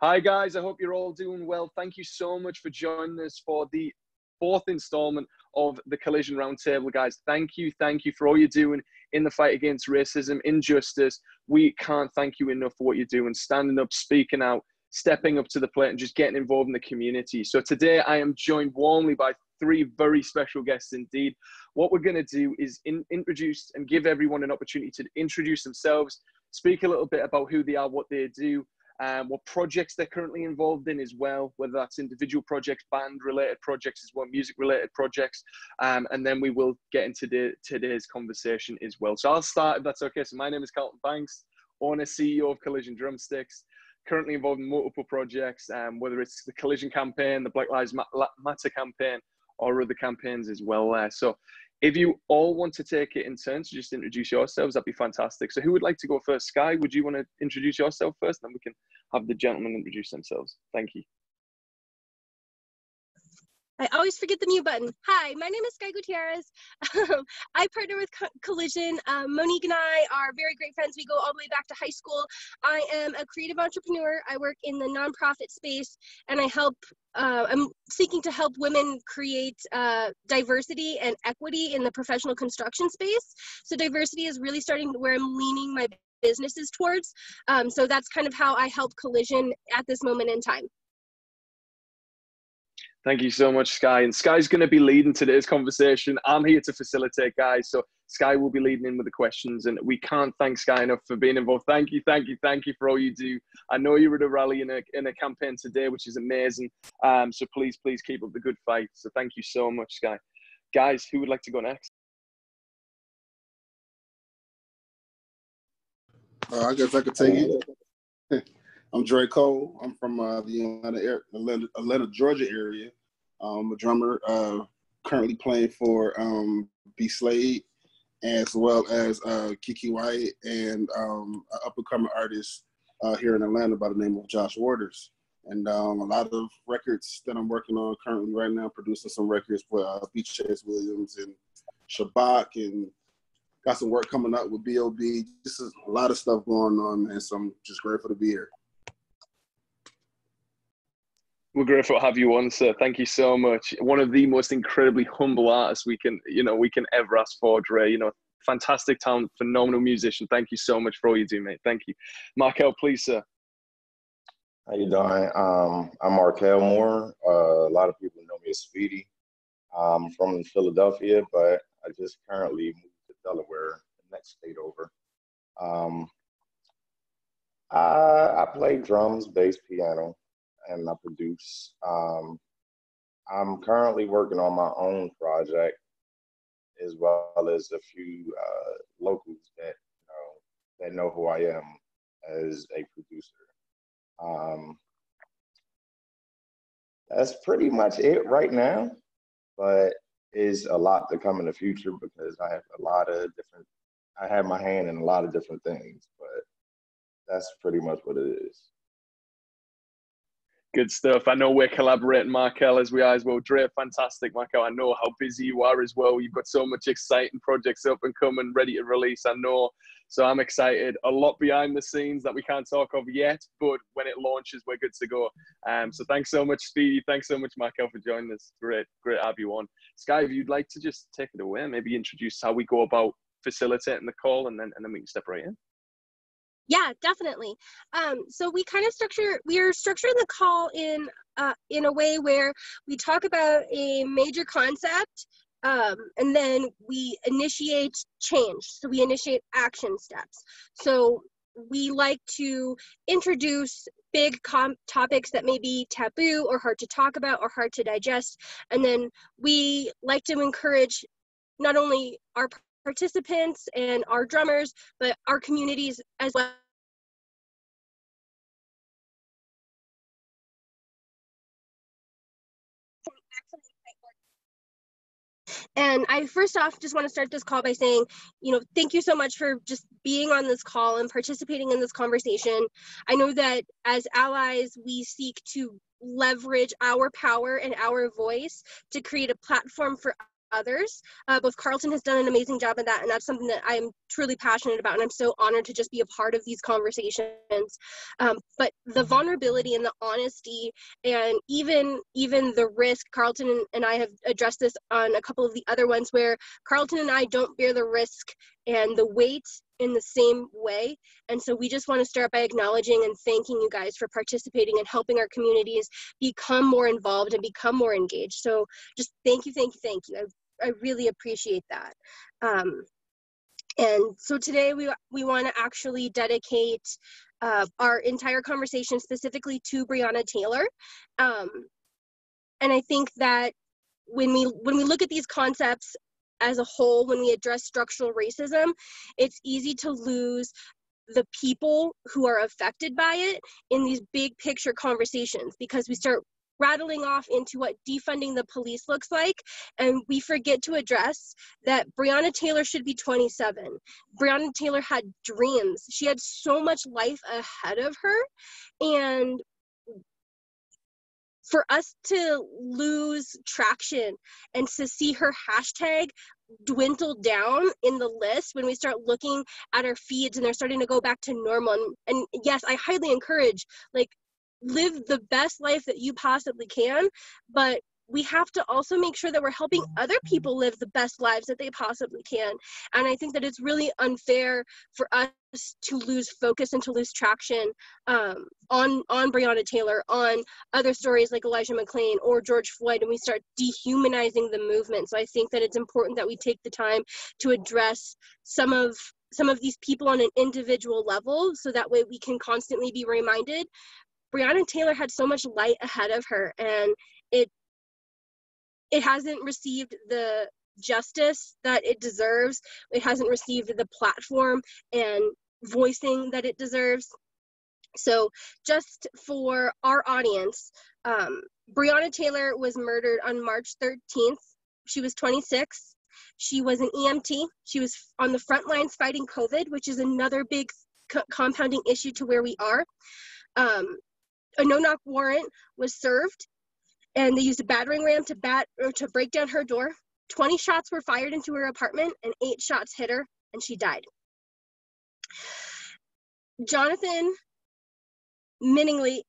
Hi guys, I hope you're all doing well. Thank you so much for joining us for the fourth installment of the Collision Roundtable, guys. Thank you for all you're doing in the fight against racism, injustice. We can't thank you enough for what you're doing, standing up, speaking out, stepping up to the plate and just getting involved in the community. So today I am joined warmly by three very special guests indeed. What we're going to do is introduce and give everyone an opportunity to introduce themselves, speak a little bit about who they are, what they do, what projects they're currently involved in as well, whether that's individual projects, band-related projects as well, music-related projects, and then we will get into today's conversation as well. So I'll start, if that's okay. So my name is Carlton Banks, owner, CEO of Collision Drumsticks, currently involved in multiple projects, whether it's the Collision campaign, the Black Lives Matter campaign, or other campaigns as well. So if you all want to take it in turns to just introduce yourselves, that'd be fantastic. So who would like to go first? Skye, would you want to introduce yourself first? Then we can have the gentlemen introduce themselves. Thank you. I always forget the mute button. Hi, my name is Skye Gutierrez. I partner with Collision. Monique and I are very great friends. We go all the way back to high school. I am a creative entrepreneur. I work in the nonprofit space, and I'm seeking to help women create diversity and equity in the professional construction space. So diversity is really starting where I'm leaning my businesses towards. So that's kind of how I help Collision at this moment in time. Thank you so much, Skye. And Skye's going to be leading today's conversation. I'm here to facilitate, guys. So Skye will be leading in with the questions. And we can't thank Skye enough for being involved. Thank you for all you do. I know you were at a rally in a campaign today, which is amazing. So please keep up the good fight. So thank you so much, Skye. Guys, who would like to go next? I guess I could take it. I'm Dre Cole. I'm from the Atlanta, Georgia area. I'm a drummer, currently playing for B. Slade, as well as Kiki Wyatt, and an up-and-coming artist here in Atlanta by the name of Josh Waters. And a lot of records that I'm working on currently right now, producing some records for Beach Chase Williams and Shabak, and got some work coming up with B.O.B. Just a lot of stuff going on, man. So I'm just grateful to be here. We're grateful to have you on, sir. Thank you so much. One of the most incredibly humble artists we can ever ask for, Dre. Fantastic talent, phenomenal musician. Thank you so much for all you do, mate. Thank you. Markelle, please, sir. How you doing? I'm Markelle Moore. A lot of people know me as Speedy. I'm from Philadelphia, but I just currently moved to Delaware, the next state over. I play drums, bass, piano, and I produce. I'm currently working on my own project, as well as a few locals that know who I am as a producer. That's pretty much it right now, but is a lot to come in the future because I have my hand in a lot of different things, but that's pretty much what it is. Good stuff. I know we're collaborating, Markelle, as we are as well. Dre, fantastic, Markelle. I know how busy you are as well. You've got so much exciting projects up and coming, ready to release, I know. So I'm excited. A lot behind the scenes that we can't talk of yet, but when it launches, we're good to go. So thanks so much, Speedy. Thanks so much, Markelle, for joining us. Great to have you on. Skye, if you'd like to just take it away, maybe introduce how we go about facilitating the call, and then we can step right in. Yeah, definitely. So we are structuring the call in a way where we talk about a major concept, and then we initiate change. So we initiate action steps. So we like to introduce big topics that may be taboo or hard to talk about or hard to digest. And then we like to encourage not only our participants and our drummers, but our communities as well. And I first off just want to start this call by saying, thank you so much for just being on this call and participating in this conversation. I know that as allies, we seek to leverage our power and our voice to create a platform for others. Both Carlton has done an amazing job of that, and that's something that I am truly passionate about, and I'm so honored to just be a part of these conversations. But the vulnerability and the honesty, and even the risk, Carlton and I have addressed this on a couple of the other ones, where Carlton and I don't bear the risk and the weight in the same way. And so we just want to start by acknowledging and thanking you guys for participating and helping our communities become more involved and become more engaged. So just thank you. I really appreciate that. And so today we want to actually dedicate our entire conversation specifically to Breonna Taylor. And I think that when we look at these concepts as a whole, when we address structural racism, it's easy to lose the people who are affected by it in these big picture conversations, because we start rattling off into what defunding the police looks like, and we forget to address that Breonna Taylor should be 27. Breonna Taylor had dreams. She had so much life ahead of her, and for us to lose traction and to see her hashtag dwindle down in the list when we start looking at our feeds and they're starting to go back to normal. And yes, I highly encourage, like, live the best life that you possibly can, but we have to also make sure that we're helping other people live the best lives that they possibly can. And I think that it's really unfair for us to lose focus and to lose traction on Breonna Taylor, on other stories like Elijah McClain or George Floyd, and we start dehumanizing the movement. So I think that it's important that we take the time to address some of these people on an individual level, so that way we can constantly be reminded Breonna Taylor had so much light ahead of her, and it hasn't received the justice that it deserves. It hasn't received the platform and voicing that it deserves. So just for our audience, Breonna Taylor was murdered on March 13th. She was 26. She was an EMT. She was on the front lines fighting COVID, which is another big compounding issue to where we are. A no-knock warrant was served, and they used a battering ram to break down her door. 20 shots were fired into her apartment, and 8 shots hit her, and she died. Jonathan Mattingly,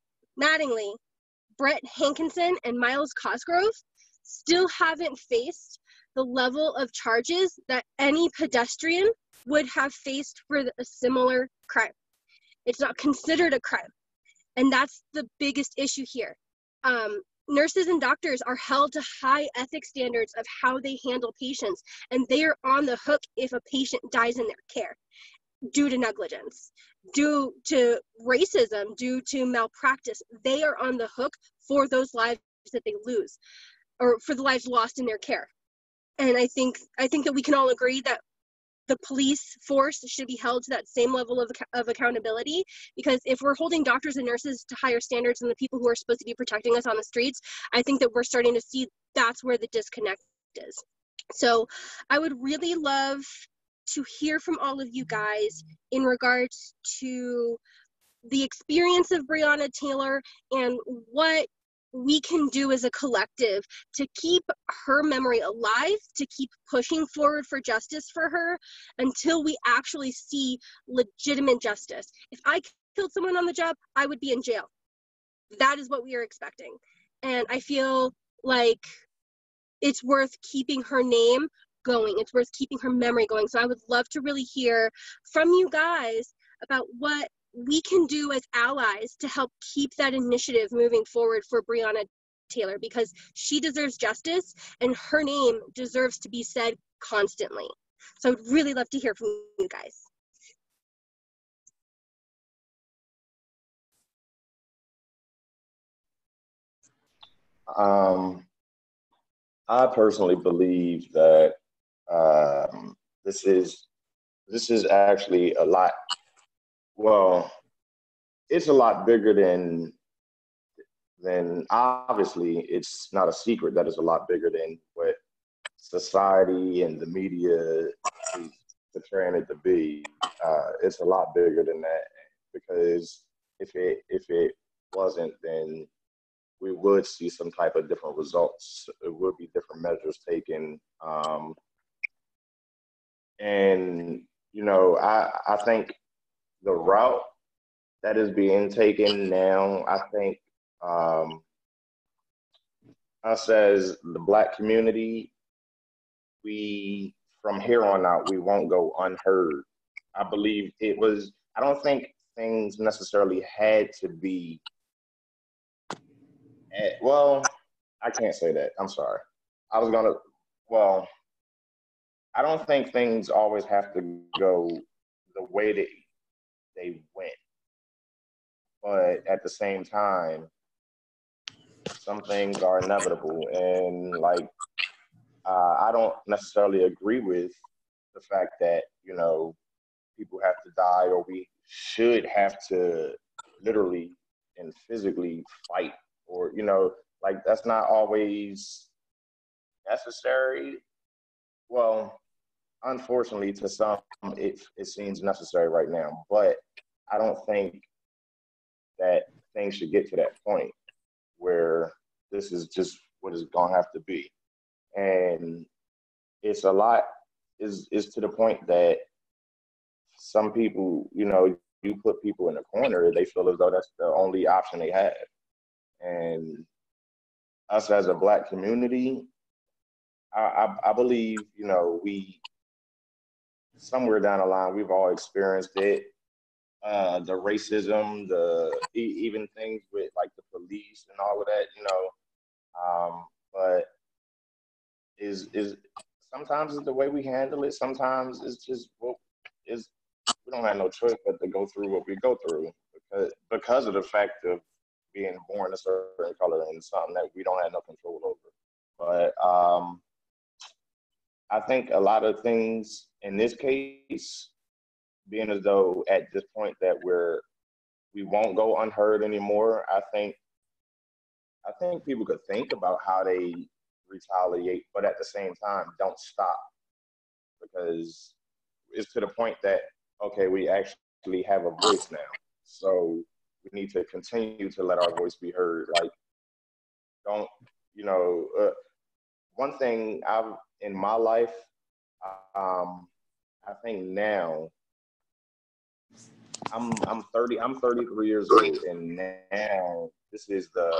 Brett Hankinson, and Miles Cosgrove still haven't faced the level of charges that any pedestrian would have faced for a similar crime. It's not considered a crime, and that's the biggest issue here. Nurses and doctors are held to high ethics standards of how they handle patients, and they are on the hook if a patient dies in their care due to negligence, due to racism, due to malpractice. They are on the hook for those lives that they lose, or for the lives lost in their care. And I think that we can all agree that the police force should be held to that same level of accountability, because if we're holding doctors and nurses to higher standards than the people who are supposed to be protecting us on the streets, I think that we're starting to see that's where the disconnect is. So I would really love to hear from all of you guys in regards to the experience of Breonna Taylor and what we can do as a collective to keep her memory alive, to keep pushing forward for justice for her until we actually see legitimate justice. If I killed someone on the job, I would be in jail. That is what we are expecting. And I feel like it's worth keeping her name going. It's worth keeping her memory going. So I would love to really hear from you guys about what we can do as allies to help keep that initiative moving forward for Breonna Taylor, because she deserves justice and her name deserves to be said constantly. So I'd really love to hear from you guys. I personally believe that this is actually a lot. Well, it's a lot bigger than obviously. It's not a secret that it's a lot bigger than what society and the media is portraying it to be. It's a lot bigger than that, because if it wasn't, then we would see some type of different results. It would be different measures taken. And, you know, I think the route that is being taken now, I think us as the Black community, we, from here on out, we won't go unheard. I believe I don't think things necessarily had to be, well, I can't say that, I'm sorry. I don't think things always have to go the way that they went. But at the same time, some things are inevitable. And like, I don't necessarily agree with the fact that, you know, people have to die or we should have to literally and physically fight, or, you know, like that's not always necessary. Well, unfortunately to some, it seems necessary right now, but I don't think that things should get to that point where this is just what it's gonna have to be. And it's a lot, is to the point that some people, you know, you put people in a corner, they feel as though that's the only option they have. And us as a Black community, I believe, you know, we, somewhere down the line, we've all experienced it. The racism, even things with like the police and all of that, you know, but is sometimes it's the way we handle it. Sometimes it's just we don't have no choice but to go through what we go through because of the fact of being born a certain color and something that we don't have no control over. But I think a lot of things in this case, being as though at this point that we won't go unheard anymore, I think people could think about how they retaliate, but at the same time, don't stop, because it's to the point that, okay, we actually have a voice now, so we need to continue to let our voice be heard. Like, don't, you know, one thing in my life, I think now, I'm 33 years old, and now this is the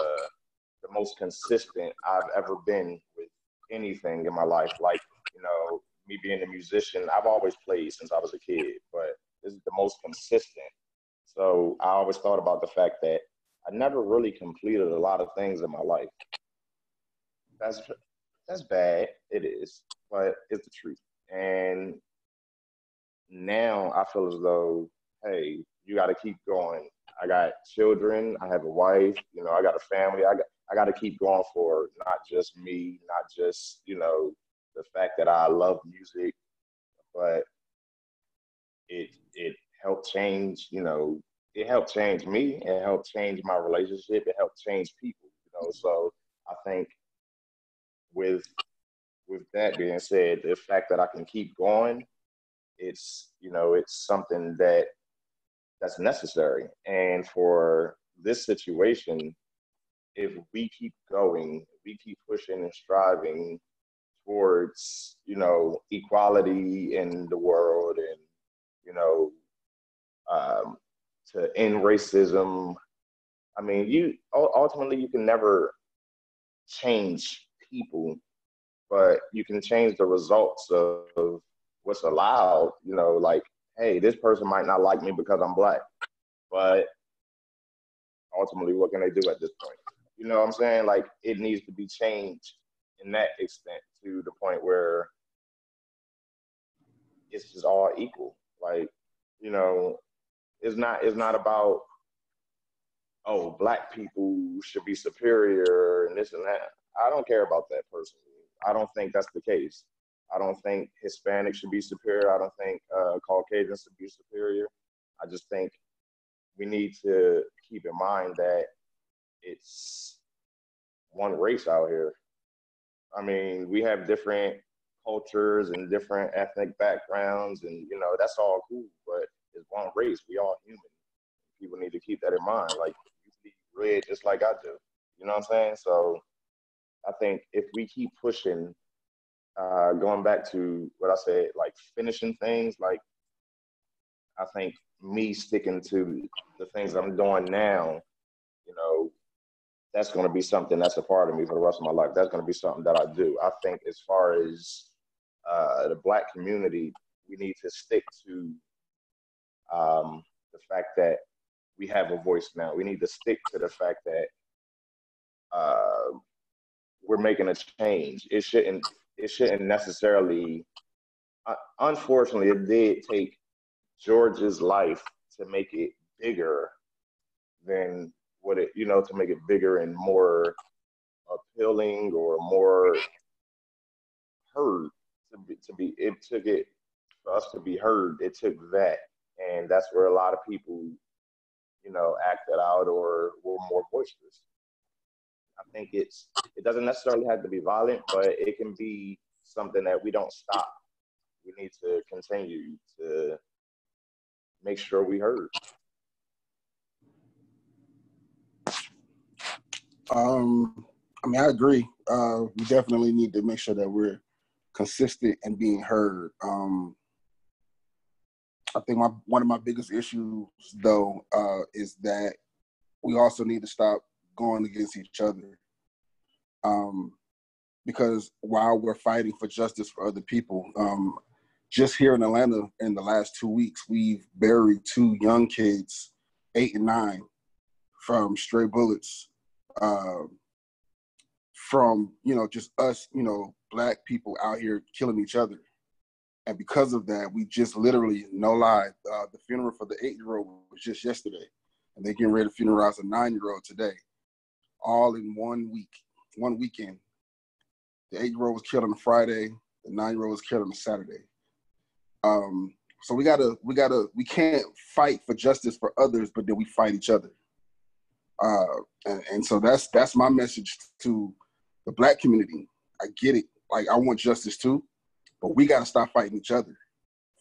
most consistent I've ever been with anything in my life. Like, you know, me being a musician, I've always played since I was a kid, but this is the most consistent. So I always thought about the fact that I never really completed a lot of things in my life. That's bad, it is, but it's the truth. And now I feel as though, hey, you got to keep going. I got children, I have a wife, you know, I got a family. I got to keep going for not just me, not just, you know, the fact that I love music, but it helped change, you know, it helped change me, it helped change my relationship, it helped change people, you know. So I think with that being said, the fact that I can keep going, it's, you know, it's something that's necessary. And for this situation, if we keep going, we keep pushing and striving towards, you know, equality in the world, and, you know, to end racism. I mean, you ultimately, you can never change people, but you can change the results of what's allowed. You know, like, hey, this person might not like me because I'm Black, but ultimately, what can they do at this point? You know what I'm saying? Like, it needs to be changed in that extent to the point where it's just all equal. Like, you know, it's not about, oh, Black people should be superior and this and that. I don't care about that personally. I don't think that's the case. I don't think Hispanics should be superior. I don't think Caucasians should be superior. I just think we need to keep in mind that it's one race out here. I mean, we have different cultures and different ethnic backgrounds, and, you know, that's all cool, but it's one race. We all human. People need to keep that in mind. Like, you see red just like I do. You know what I'm saying? So I think if we keep pushing, going back to what I said, like finishing things, like I think me sticking to the things I'm doing now, you know, that's going to be something that's a part of me for the rest of my life. That's going to be something that I do. I think as far as the Black community, we need to stick to the fact that we have a voice now. We need to stick to the fact that we're making a change. It shouldn't necessarily, unfortunately, it did take George's life to make it bigger than what it, you know, to make it bigger and more appealing or more heard. It took it for us to be heard. It took that, and that's where a lot of people, you know, acted out or were more boisterous. I think it doesn't necessarily have to be violent, but it can be something that we don't stop. We need to continue to make sure we heard. I mean, I agree. We definitely need to make sure that we're consistent and being heard. I think one of my biggest issues, though, is that we also need to stop going against each other. Because while we're fighting for justice for other people, just here in Atlanta in the last 2 weeks, we've buried 2 young kids, 8 and 9, from stray bullets, from, you know, just us, you know, Black people out here killing each other. And because of that, we just literally, no lie, the funeral for the 8-year-old was just yesterday. And they're getting ready to funeralize a 9-year-old today, all in 1 week, one weekend. The 8-year-old was killed on a Friday. The 9-year-old was killed on a Saturday. So we can't fight for justice for others, but then we fight each other. And so that's my message to the Black community. I get it. Like, I want justice too, but we got to stop fighting each other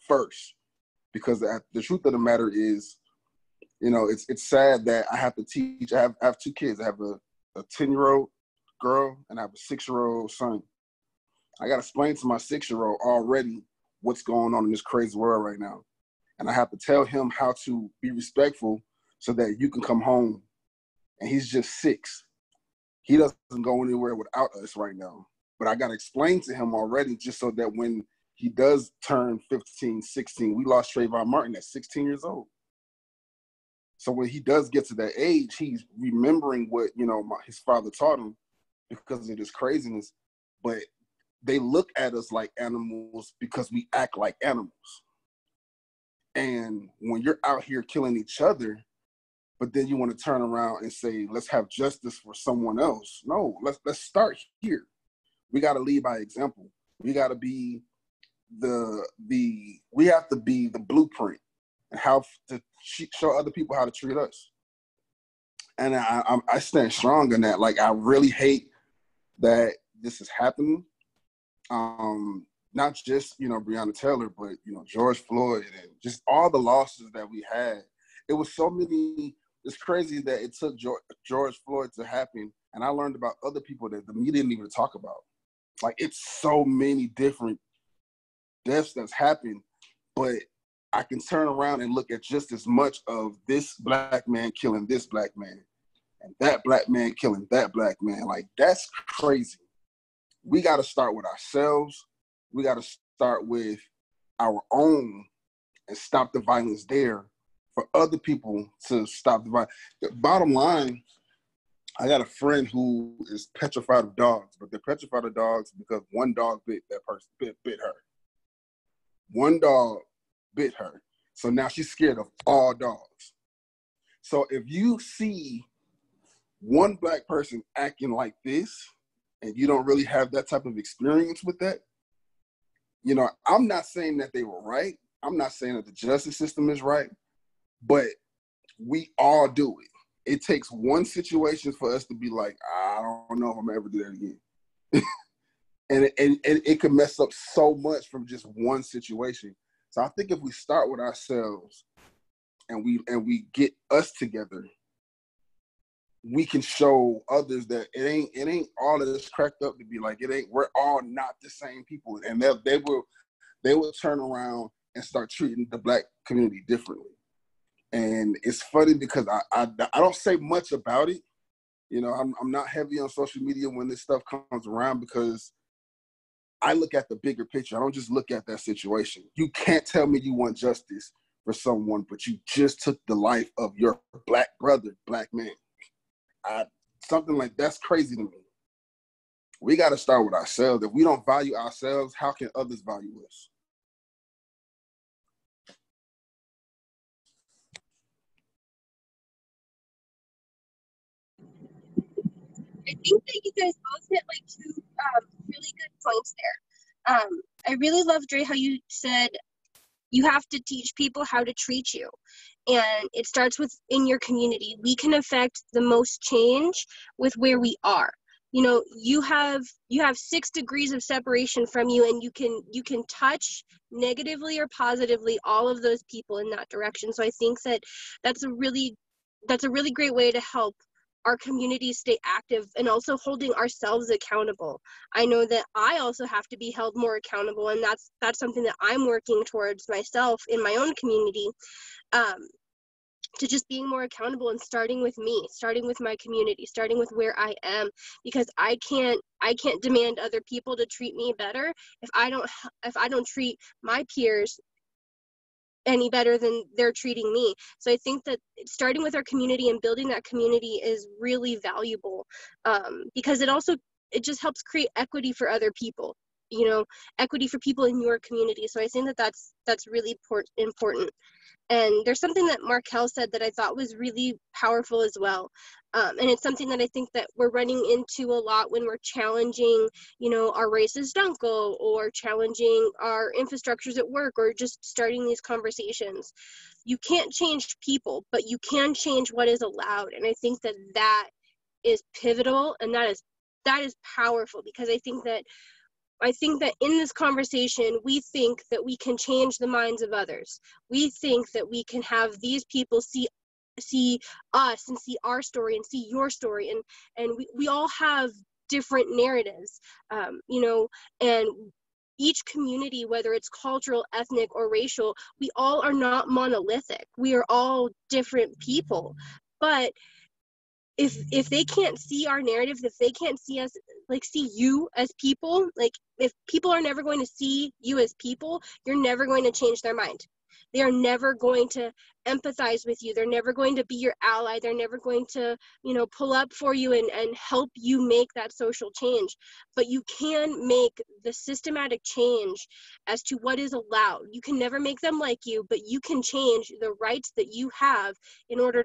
first, because the truth of the matter is, you know, it's sad that I have to teach. I have 2 kids. I have a 10-year-old girl and I have a 6-year-old son. I got to explain to my 6-year-old already what's going on in this crazy world right now. And I have to tell him how to be respectful so that you can come home. And he's just 6. He doesn't go anywhere without us right now. But I got to explain to him already, just so that when he does turn 15, 16, we lost Trayvon Martin at 16 years old. So when he does get to that age, he's remembering what, you know, his father taught him because of this craziness. But they look at us like animals because we act like animals. And when you're out here killing each other, but then you want to turn around and say, let's have justice for someone else. No, let's start here. We got to lead by example. We got to be we have to be the blueprint and how to show other people how to treat us. And I stand strong in that. Like, I really hate that this is happening. Not just, you know, Breonna Taylor, but, you know, George Floyd and just all the losses that we had. It was so many. It's crazy that it took George Floyd to happen. And I learned about other people that the media didn't even talk about. Like, it's so many different deaths that's happened, but I can turn around and look at just as much of this Black man killing this Black man and that Black man killing that Black man. Like, that's crazy. We got to start with ourselves. We got to start with our own and stop the violence there for other people to stop the violence. The bottom line, I got a friend who is petrified of dogs, but they're petrified of dogs because one dog bit that person, bit her. One dog bit her. So now she's scared of all dogs. So if you see one Black person acting like this, and you don't really have that type of experience with that, you know, I'm not saying that they were right. I'm not saying that the justice system is right, but we all do it. It takes one situation for us to be like, I don't know if I'm ever do that again. and it can mess up so much from just one situation. So I think if we start with ourselves and we get us together, we can show others that it ain't all of this cracked up to be like, we're all not the same people. And they will turn around and start treating the Black community differently. And it's funny because I don't say much about it. You know, I'm not heavy on social media when this stuff comes around because I look at the bigger picture. I don't just look at that situation. You can't tell me you want justice for someone, but you just took the life of your Black brother, Black man. Something like that's crazy to me. We got to start with ourselves. If we don't value ourselves, how can others value us? I think that you guys both hit like two really good points there. I really love, Dre, how you said you have to teach people how to treat you. And it starts with in your community. We can affect the most change with where we are. You know, you have 6 degrees of separation from you, and you can touch negatively or positively all of those people in that direction. So I think that that's a really great way to help our community stay active, and also holding ourselves accountable. I know that I also have to be held more accountable, and that's something that I'm working towards myself in my own community, to just being more accountable and starting with me, starting with my community, starting with where I am, because I can't demand other people to treat me better if I don't treat my peers any better than they're treating me. So I think that starting with our community and building that community is really valuable, because it just helps create equity for other people, you know, equity for people in your community. So I think that that's really important. And there's something that Markelle said that I thought was really powerful as well. And it's something that I think that we're running into a lot when we're challenging, you know, our racist uncle, or challenging our infrastructures at work, or just starting these conversations. You can't change people, but you can change what is allowed. And I think that is pivotal, and that is powerful, because I think that in this conversation, we think that we can change the minds of others. We think that we can have these people see us and see our story and see your story. And we all have different narratives, you know, and each community, whether it's cultural, ethnic, or racial, we all are not monolithic. We are all different people. But if they can't see our narrative, if they can't see us, like see you as people, like if people are never going to see you as people, you're never going to change their mind. They are never going to empathize with you. They're never going to be your ally. They're never going to, you know, pull up for you and help you make that social change. But you can make the systematic change as to what is allowed. You can never make them like you, but you can change the rights that you have in order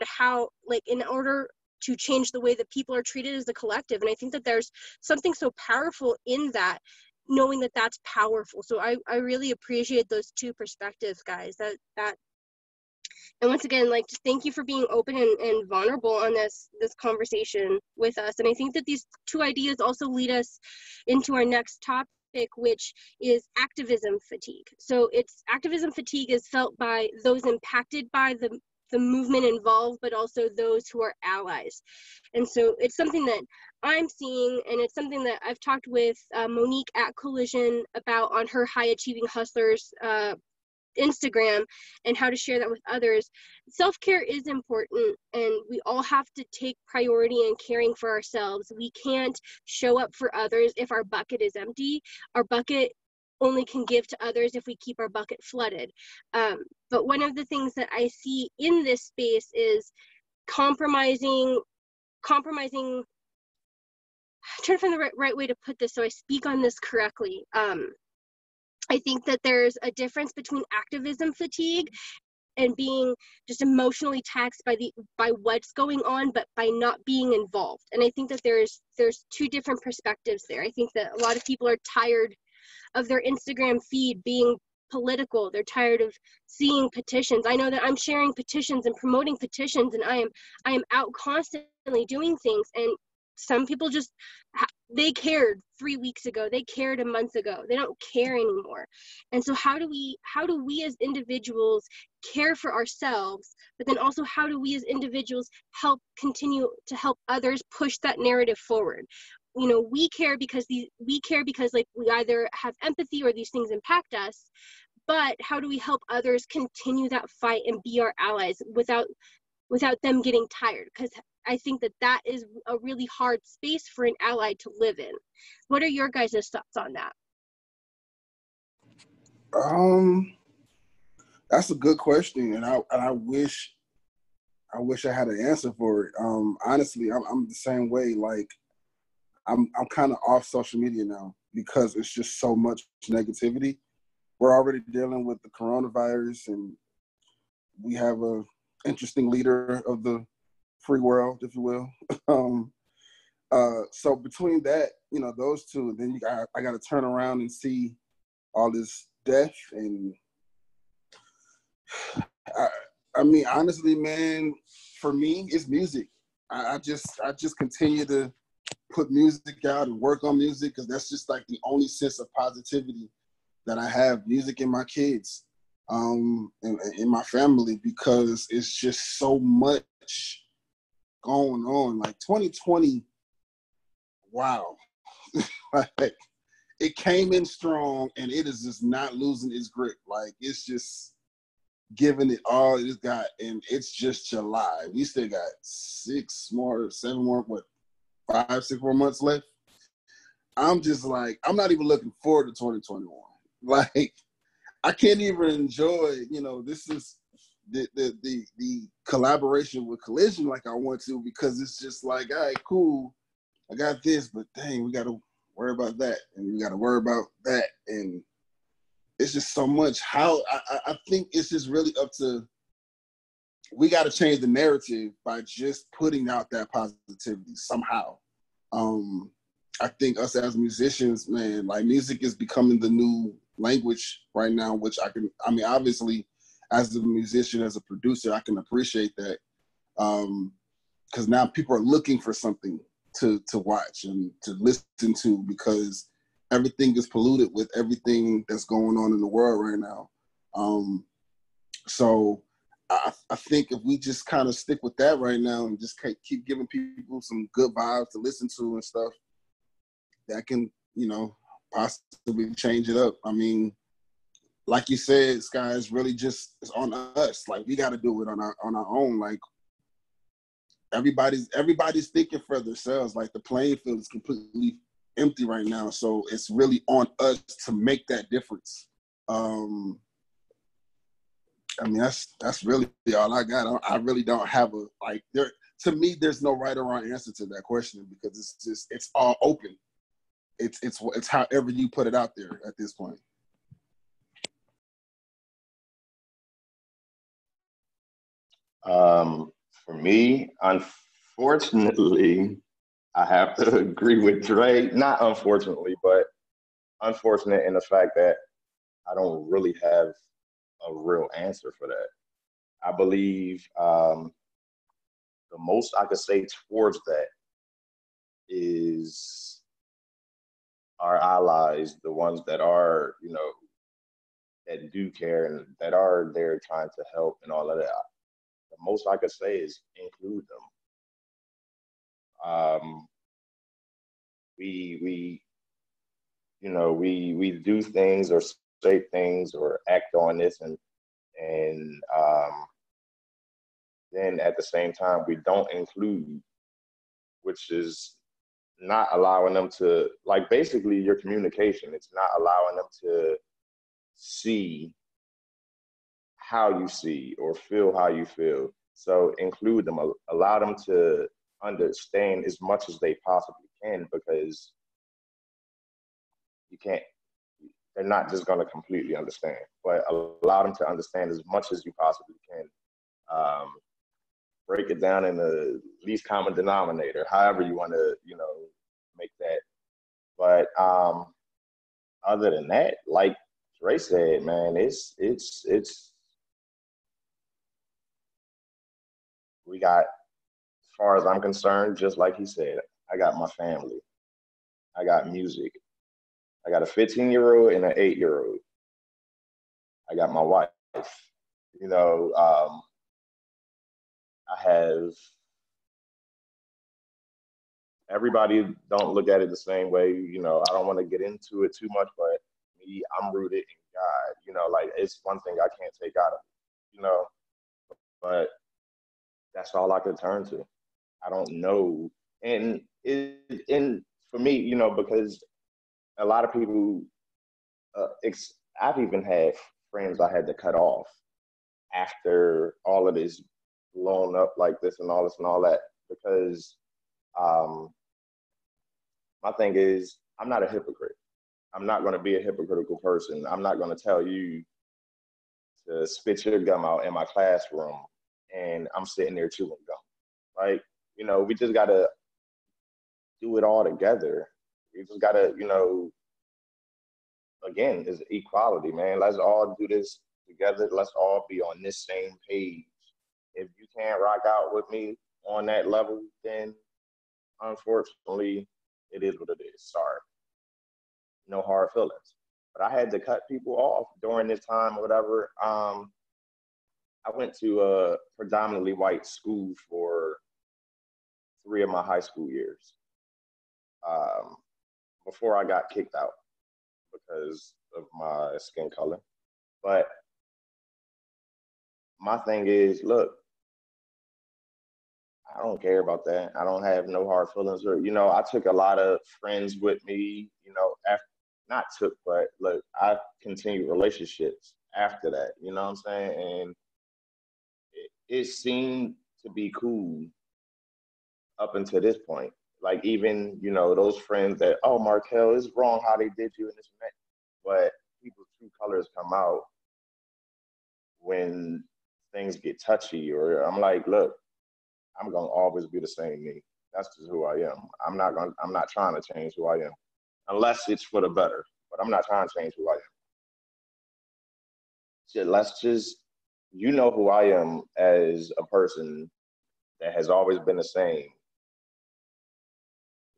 to change the way that people are treated as a collective. And I think that there's something so powerful in that, knowing that that's powerful. So I really appreciate those two perspectives, guys. And once again, like, just thank you for being open and vulnerable on this conversation with us. And I think that these two ideas also lead us into our next topic, which is activism fatigue. So activism fatigue is felt by those impacted by the movement involved, but also those who are allies. And so it's something that I'm seeing, and it's something that I've talked with Monique at Collision about on her High Achieving Hustlers Instagram, and how to share that with others. Self-care is important, and we all have to take priority in caring for ourselves. We can't show up for others if our bucket is empty. Our bucket only can give to others if we keep our bucket flooded. But one of the things that I see in this space is compromising. I'm trying to find the right way to put this so I speak on this correctly. I think that there's a difference between activism fatigue and being just emotionally taxed by what's going on, but by not being involved. And I think that there's two different perspectives there. I think that a lot of people are tired of their Instagram feed being political. They're tired of seeing petitions. I know that I'm sharing petitions and promoting petitions, and I am out constantly doing things, and some people just they cared 3 weeks ago, they cared a month ago, they don't care anymore. And so how do we as individuals care for ourselves, but then also how do we as individuals continue to help others push that narrative forward? You know, we care because like we either have empathy or these things impact us, but how do we help others continue that fight and be our allies without them getting tired? Because I think that is a really hard space for an ally to live in. What are your guys' thoughts on that? That's a good question, and I wish I had an answer for it. Honestly, I'm the same way. Like, I'm kind of off social media now because it's just so much negativity. We're already dealing with the coronavirus, and we have a interesting leader of the free world, if you will. So between that, you know, those two, and then I got to turn around and see all this death, and I mean, honestly, man, for me, it's music. I just continue to put music out and work on music because that's just like the only sense of positivity that I have. Music and my kids, and in my family, because it's just so much going on. Like 2020, wow. Like, it came in strong and it is just not losing its grip. Like, it's just giving it all it's got, and it's just July. We still got 6 more, 7 more, 5, 6 more months left. I'm just like, I'm not even looking forward to 2021. Like, I can't even enjoy, you know, this is the collaboration with Collision like I want to, because it's just like, all right, cool, I got this, but dang, we got to worry about that, and we got to worry about that, and it's just so much. How I think it's just really up to, we got to change the narrative by just putting out that positivity somehow. I think us as musicians, man, like, music is becoming the new language right now, which I mean, obviously, as a musician, as a producer, I can appreciate that. Because now people are looking for something to watch and to listen to, because everything is polluted with everything that's going on in the world right now. So I think if we just kind of stick with that right now and just keep giving people some good vibes to listen to and stuff, that can, you know, possibly change it up. I mean, like you said, Skye, it's really just, it's on us. Like, we got to do it on our own. Like, everybody's thinking for themselves. Like, the playing field is completely empty right now, so it's really on us to make that difference. I mean, that's really all I got. I really don't have a, like, there, to me, there's no right or wrong answer to that question, because it's all open. It's however you put it out there at this point. For me, unfortunately, I have to agree with Dre. Not unfortunately, but unfortunate in the fact that I don't really have a real answer for that. I believe the most I could say towards that is our allies, the ones that are, you know, that do care and that are there trying to help and all of that. The most I could say is include them. We you know, we do things or say things or act on this, and then at the same time we don't include, which is not allowing them to, like, basically your communication, it's not allowing them to see how you see or feel how you feel. So include them, allow them to understand as much as they possibly can, because they're not just going to completely understand, but allow them to understand as much as you possibly can. Break it down in the least common denominator, however you want to, you know, make that. But other than that, like Dre said, man, it's we got, as far as I'm concerned, just like he said, I got my family. I got music. I got a 15-year-old and an 8-year-old. I got my wife. You know, I have, everybody don't look at it the same way. You know, I don't want to get into it too much, but me, I'm rooted in God. You know, like, it's one thing I can't take out of it, you know, but that's all I could turn to. I don't know. And for me, you know, because a lot of people, I've even had friends I had to cut off after all of this blown up like this and all this and all that, because my thing is, I'm not a hypocrite. I'm not going to be a hypocritical person. I'm not going to tell you to spit your gum out in my classroom and I'm sitting there chewing gum. Like, you know, we just got to do it all together. We just got to, you know, again, it's equality, man. Let's all do this together. Let's all be on this same page. If you can't rock out with me on that level, then unfortunately, it is what it is. Sorry. No hard feelings. But I had to cut people off during this time or whatever. I went to a predominantly white school for 3 of my high school years before I got kicked out because of my skin color. But my thing is, look, I don't care about that. I don't have no hard feelings. Or, you know, I took a lot of friends with me, you know, after, not took, but look, I continued relationships after that, you know what I'm saying? And it seemed to be cool up until this point. Like, even, you know, those friends that, oh, Markelle, it's wrong how they did you and this and that. But people's true colors come out when things get touchy, or I'm like, look, I'm gonna always be the same me. That's just who I am. I'm not trying to change who I am, unless it's for the better. But I'm not trying to change who I am. So let's just, you know who I am as a person that has always been the same.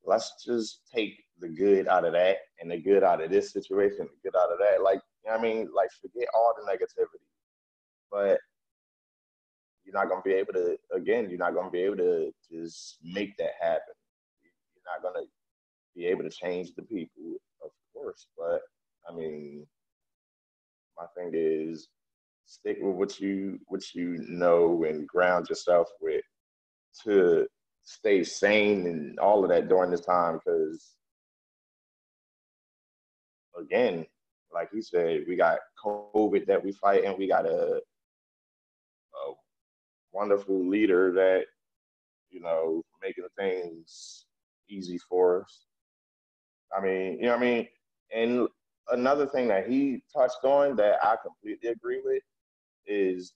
Let's just take the good out of that and the good out of this situation, the good out of that. Like, you know what I mean? Like, forget all the negativity. But you're not going to be able to, again, you're not going to be able to just make that happen. You're not going to be able to change the people, of course. But, I mean, my thing is, stick with what you know and ground yourself with to stay sane and all of that during this time. Because, again, like he said, we got COVID that we fight, and we got a wonderful leader that, you know, making things easy for us. I mean, you know what I mean? And another thing that he touched on that I completely agree with is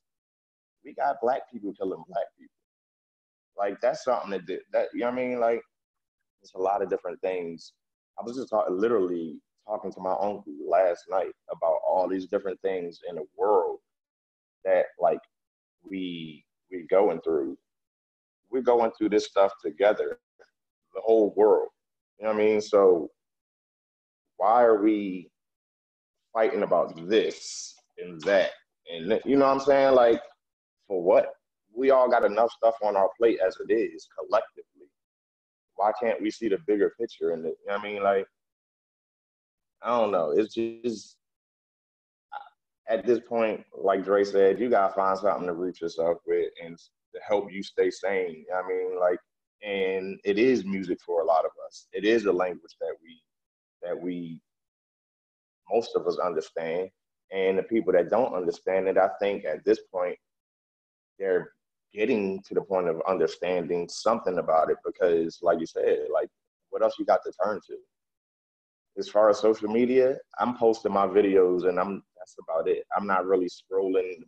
we got black people killing black people. Like, that's something that you know what I mean? Like, there's a lot of different things. I was just literally talking to my uncle last night about all these different things in the world that, like, we're going through. We're going through this stuff together, the whole world. You know what I mean? So why are we fighting about this and that? And you know what I'm saying? Like, for what? We all got enough stuff on our plate as it is, collectively. Why can't we see the bigger picture? And you know what I mean? Like, I don't know. It's just, at this point, like Dre said, you gotta find something to root yourself with and to help you stay sane. You know what I mean? Like, and it is music for a lot of us. It is a language that we most of us understand. And the people that don't understand it, I think at this point, they're getting to the point of understanding something about it, because, like you said, like, what else you got to turn to? As far as social media, I'm posting my videos and that's about it. I'm not really scrolling,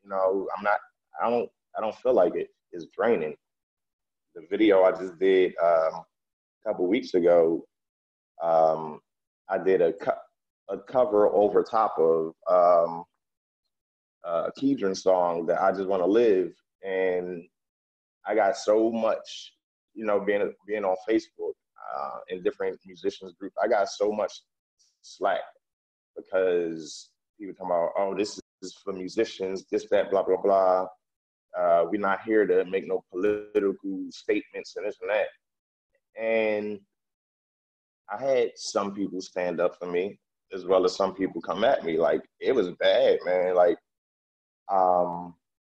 you know, I don't feel like it. It's draining. The video I just did a couple weeks ago, I did a cover over top of a Kedron song, that I Just Want to Live. And I got so much, you know, being on Facebook, in different musicians groups. I got so much slack because people talking about, oh, this is for musicians, this, that, blah, blah, blah. We're not here to make no political statements and this and that. And I had some people stand up for me, as well as some people come at me. Like, it was bad, man. Like,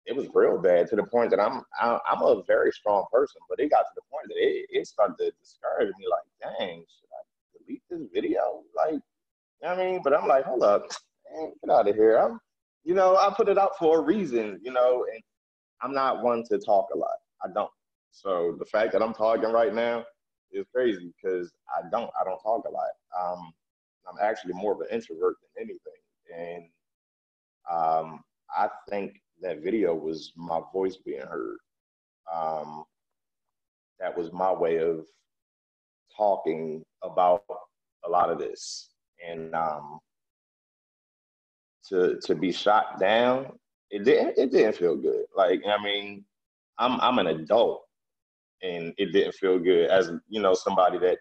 it was real bad, to the point that I'm a very strong person, but it got to the point that it started to discourage me. Like, dang, should I delete this video? Like, you know what I mean? But I'm like, hold up, man, get out of here. I put it out for a reason, and I'm not one to talk a lot. I don't. So the fact that I'm talking right now is crazy, because I don't talk a lot. I'm actually more of an introvert than anything. And I think that video was my voice being heard. That was my way of talking about a lot of this. And to be shot down, it didn't feel good. Like, I mean, I'm an adult, and it didn't feel good as, somebody that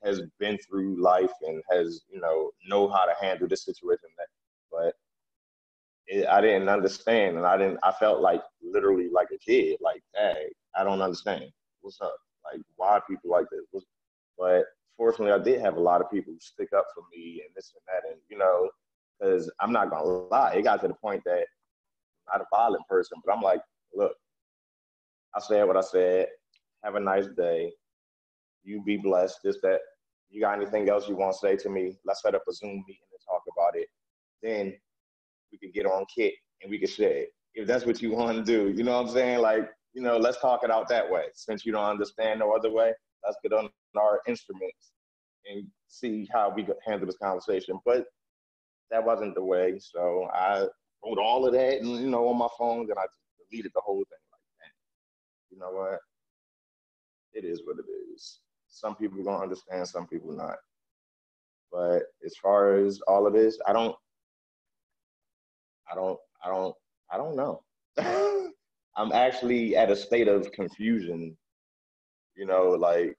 has been through life and has, know how to handle this situation. But I didn't understand, and I felt like literally like a kid. Like, hey, I don't understand. What's up? Like, why are people like this? But fortunately, I did have a lot of people who stick up for me and this and that, and because I'm not gonna lie, it got to the point that I'm not a violent person, but I'm like, look, I said what I said. Have a nice day. You be blessed. This, that. You got anything else you want to say to me? Let's set up a Zoom meeting and talk about it. Then we could get on Kit and we could share it. If that's what you want to do, you know what I'm saying? Like, let's talk it out that way. Since you don't understand no other way, let's get on our instruments and see how we could handle this conversation. But that wasn't the way. So I wrote all of that, on my phone, then I just deleted the whole thing. Like, man, you know what? It is what it is. Some people are gonna understand, some people not. But as far as all of this, I don't know. I'm actually at a state of confusion, like,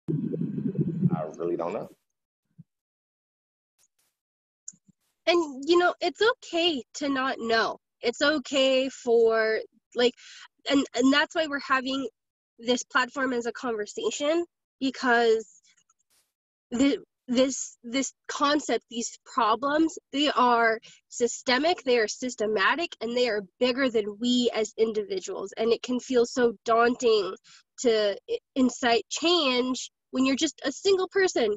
I really don't know. And it's okay to not know. It's okay for, like, and that's why we're having this platform as a conversation, because this concept, these problems, they are systemic, they are systematic, and they are bigger than we as individuals. And it can feel so daunting to incite change when you're just a single person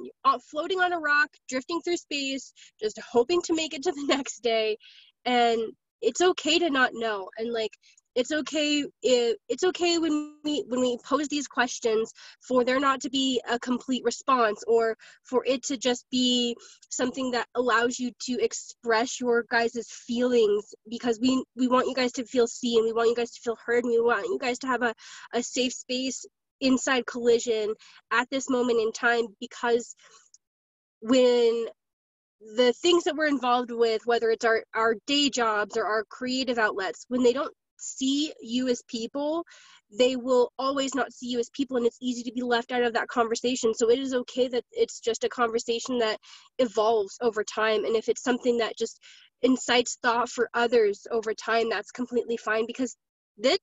floating on a rock, drifting through space, just hoping to make it to the next day. And it's okay to not know. And like, it's okay when we pose these questions for there not to be a complete response, or for it to just be something that allows you to express your guys' feelings, because we want you guys to feel seen, we want you guys to feel heard, and we want you guys to have a safe space inside Collision at this moment in time. Because when the things that we're involved with, whether it's our day jobs or our creative outlets, when they don't see you as people, they will always not see you as people, and it's easy to be left out of that conversation. So it is okay that it's just a conversation that evolves over time, and if it's something that just incites thought for others over time, that's completely fine, because this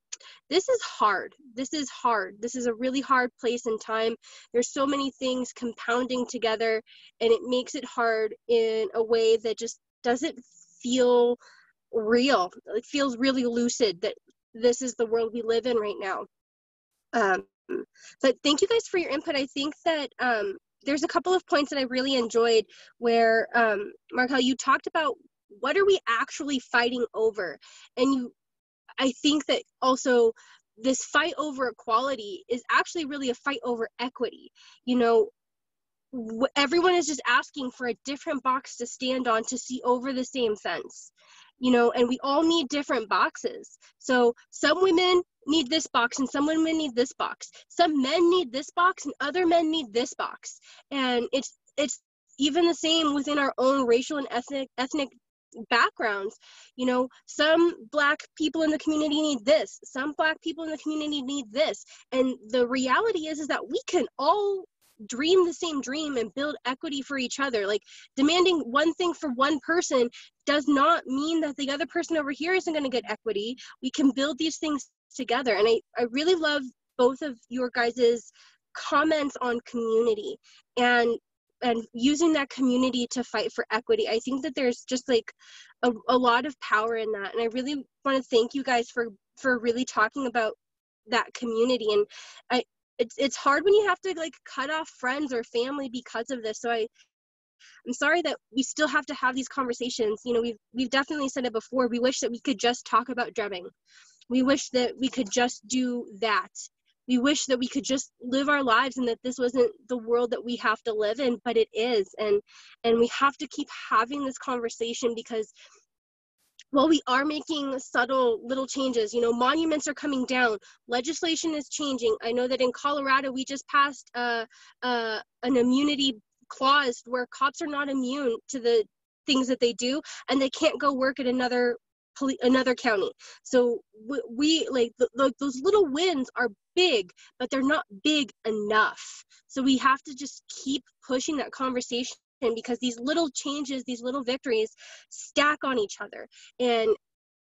is hard. This is a really hard place in time. There's so many things compounding together, and it makes it hard in a way that just doesn't feel real. It feels really lucid that this is the world we live in right now. But thank you guys for your input. I think that there's a couple of points that I really enjoyed where, Markelle, you talked about what are we actually fighting over? And I think that also this fight over equality is actually really a fight over equity. Everyone is just asking for a different box to stand on to see over the same fence. And we all need different boxes. So some women need this box and some women need this box. Some men need this box and other men need this box. And it's even the same within our own racial and ethnic backgrounds. Some Black people in the community need this. Some Black people in the community need this. And the reality is that we can all dream the same dream and build equity for each other. Like, demanding one thing for one person does not mean that the other person over here isn't going to get equity. We can build these things together. And I really love both of your guys's comments on community and using that community to fight for equity. I think that there's just like a lot of power in that. And I really want to thank you guys for really talking about that community. And it's hard when you have to like cut off friends or family because of this. So I'm sorry that we still have to have these conversations. You know, we've definitely said it before. We wish that we could just talk about drumming. We wish that we could just do that. We wish that we could just live our lives and that this wasn't the world that we have to live in, but it is. And we have to keep having this conversation because while we are making subtle little changes, you know, monuments are coming down, legislation is changing. I know that in Colorado, we just passed an immunity clause where cops are not immune to the things that they do, and they can't go work at another county. So we like those little wins are big, but they're not big enough. So we have to just keep pushing that conversation, because these little changes, these little victories stack on each other. And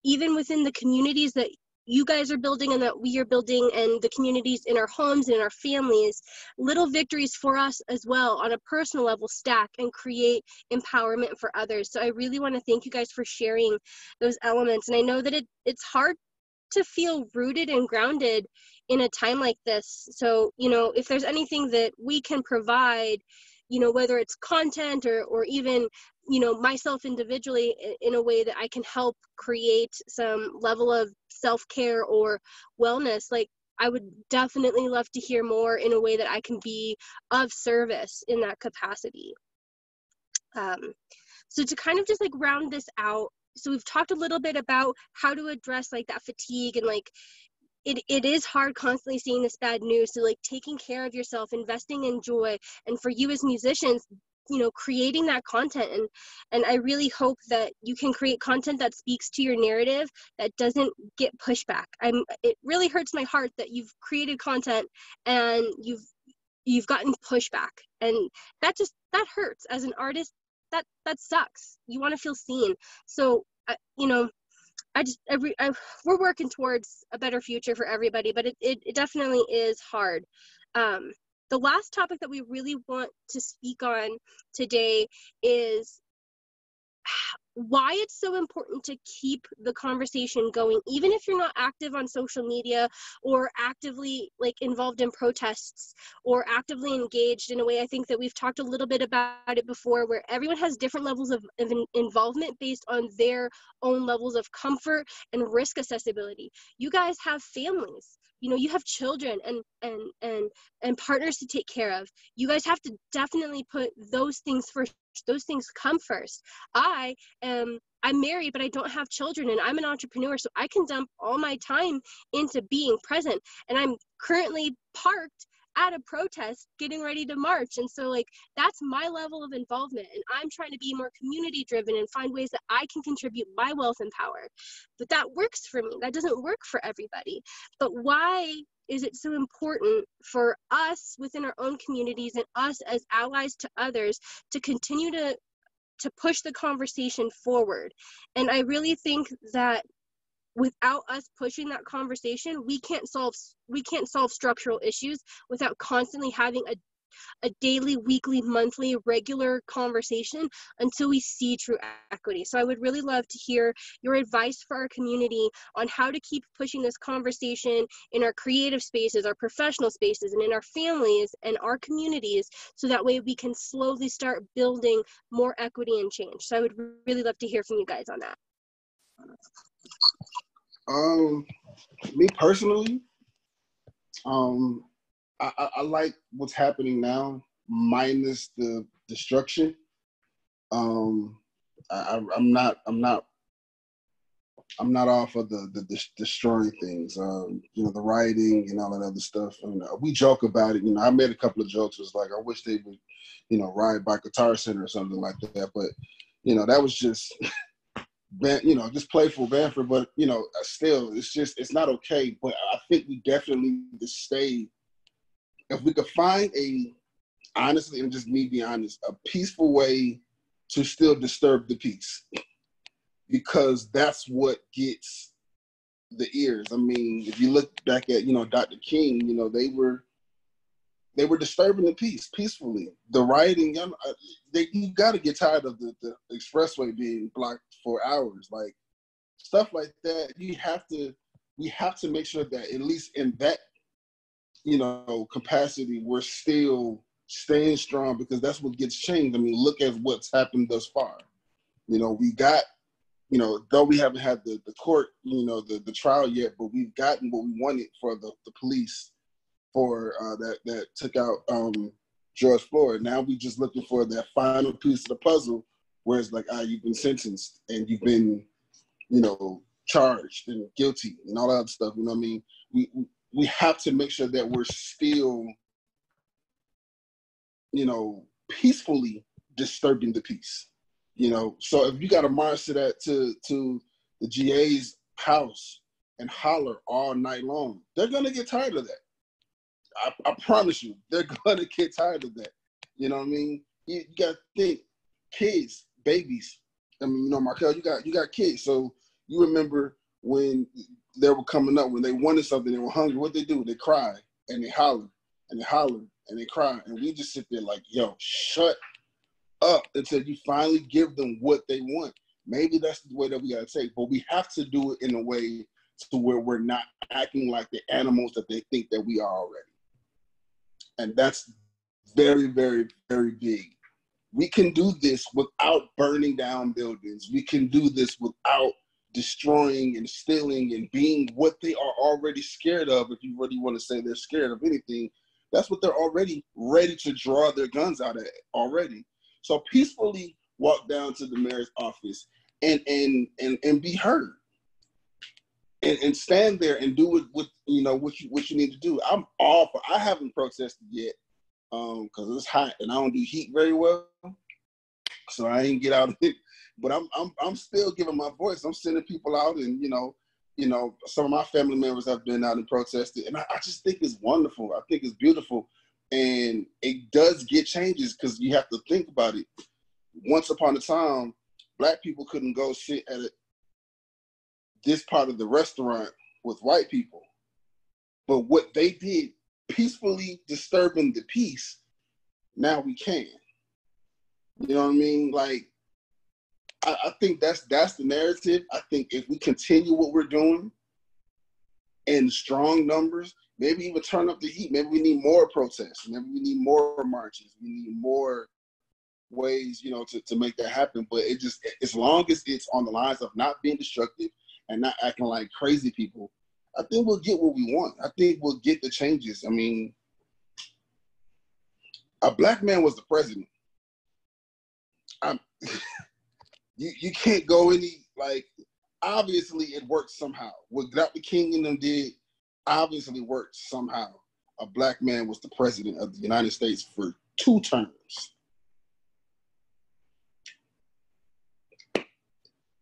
even within the communities that you guys are building and that we are building, and the communities in our homes and in our families, little victories for us as well on a personal level stack and create empowerment for others. So I really want to thank you guys for sharing those elements. And I know that it's hard to feel rooted and grounded in a time like this. So, you know, if there's anything that we can provide, you know, whether it's content or even, you know, myself individually in a way that I can help create some level of self-care or wellness, like I would definitely love to hear more in a way that I can be of service in that capacity. So to kind of just like round this out, so we've talked a little bit about how to address like that fatigue, and like it is hard constantly seeing this bad news. So like taking care of yourself, investing in joy, and for you as musicians, you know, creating that content. And I really hope that you can create content that speaks to your narrative, that doesn't get pushback. It really hurts my heart that you've created content and you've gotten pushback, and that hurts. As an artist, that sucks. You want to feel seen. So you know, we're working towards a better future for everybody, but it definitely is hard. The last topic that we really want to speak on today is why it's so important to keep the conversation going, even if you're not active on social media or actively like involved in protests or actively engaged in a way. I think that we've talked a little bit about it before, where everyone has different levels of involvement based on their own levels of comfort and risk accessibility. You guys have families, you know, you have children and partners to take care of. You guys have to definitely put those things first. Those things come first. I'm married, but I don't have children, and I'm an entrepreneur, so I can dump all my time into being present. And I'm currently parked at a protest getting ready to march. And so like that's my level of involvement, and I'm trying to be more community driven and find ways that I can contribute my wealth and power. But that works for me. That doesn't work for everybody. But why is it so important for us within our own communities and us as allies to others to continue to push the conversation forward? And I really think that without us pushing that conversation, we can't solve structural issues without constantly having a daily, weekly, monthly, regular conversation until we see true equity. So I would really love to hear your advice for our community on how to keep pushing this conversation in our creative spaces, our professional spaces, and in our families and our communities, so that way we can slowly start building more equity and change. So I would really love to hear from you guys on that. Me personally, I like what's happening now, minus the destruction. I'm not off of the destroying things. You know, the rioting and all that other stuff. And we joke about it. You know, I made a couple of jokes. It was like, I wish they would, you know, riot by Guitar Center or something like that. But you know, that was just. You know, just playful banter, but you know, still, it's not okay. But I think we definitely need to stay. If we could find a honestly, and just me being honest, a peaceful way to still disturb the peace, because that's what gets the ears. I mean, if you look back at, Dr. King, they were disturbing the peace peacefully. The rioting, you got to get tired of the expressway being blocked for hours, like stuff like that. We have to make sure that at least in that, capacity, we're still staying strong, because that's what gets changed. I mean, look at what's happened thus far. We got, though we haven't had the court, the trial yet, but we've gotten what we wanted for the police for that took out George Floyd. Now we just looking for that final piece of the puzzle, where it's like, you've been sentenced and you've been, charged and guilty and all that other stuff. You know what I mean? We have to make sure that we're still, peacefully disturbing the peace. So if you got to march to the GA's house and holler all night long, they're gonna get tired of that. I promise you, they're gonna get tired of that. You know what I mean? You got to think, kids, babies. I mean, Markelle, you got kids, so you remember when they were coming up, when they wanted something, they were hungry. What they do? They cry and they holler and they holler and they cry, and we just sit there like, yo, shut up until you finally give them what they want. Maybe that's the way that we gotta take, but we have to do it in a way to where we're not acting like the animals that they think that we are already. And that's very, very, very big. We can do this without burning down buildings. We can do this without destroying and stealing and being what they are already scared of. If you really want to say they're scared of anything, that's what they're already ready to draw their guns out at already. So peacefully walk down to the mayor's office and be heard, and stand there and do what you need to do. I'm all for. I haven't protested yet because it's hot and I don't do heat very well, so I ain't get out of it. But I'm still giving my voice. I'm sending people out, and some of my family members have been out and protested, and I just think it's wonderful. I think it's beautiful. And it does get changes, because you have to think about it. Once upon a time, Black people couldn't go sit at this part of the restaurant with white people. But what they did, peacefully disturbing the peace, now we can. You know what I mean? Like, I think that's the narrative. I think if we continue what we're doing in strong numbers, maybe even turn up the heat. Maybe we need more protests. Maybe we need more marches. We need more ways, to make that happen. But it just, as long as it's on the lines of not being destructive and not acting like crazy people, I think we'll get what we want. I think we'll get the changes. I mean, a Black man was the president. You can't go any, like, obviously it worked somehow. What Dr. King and them did obviously worked somehow. A Black man was the president of the United States for 2 terms.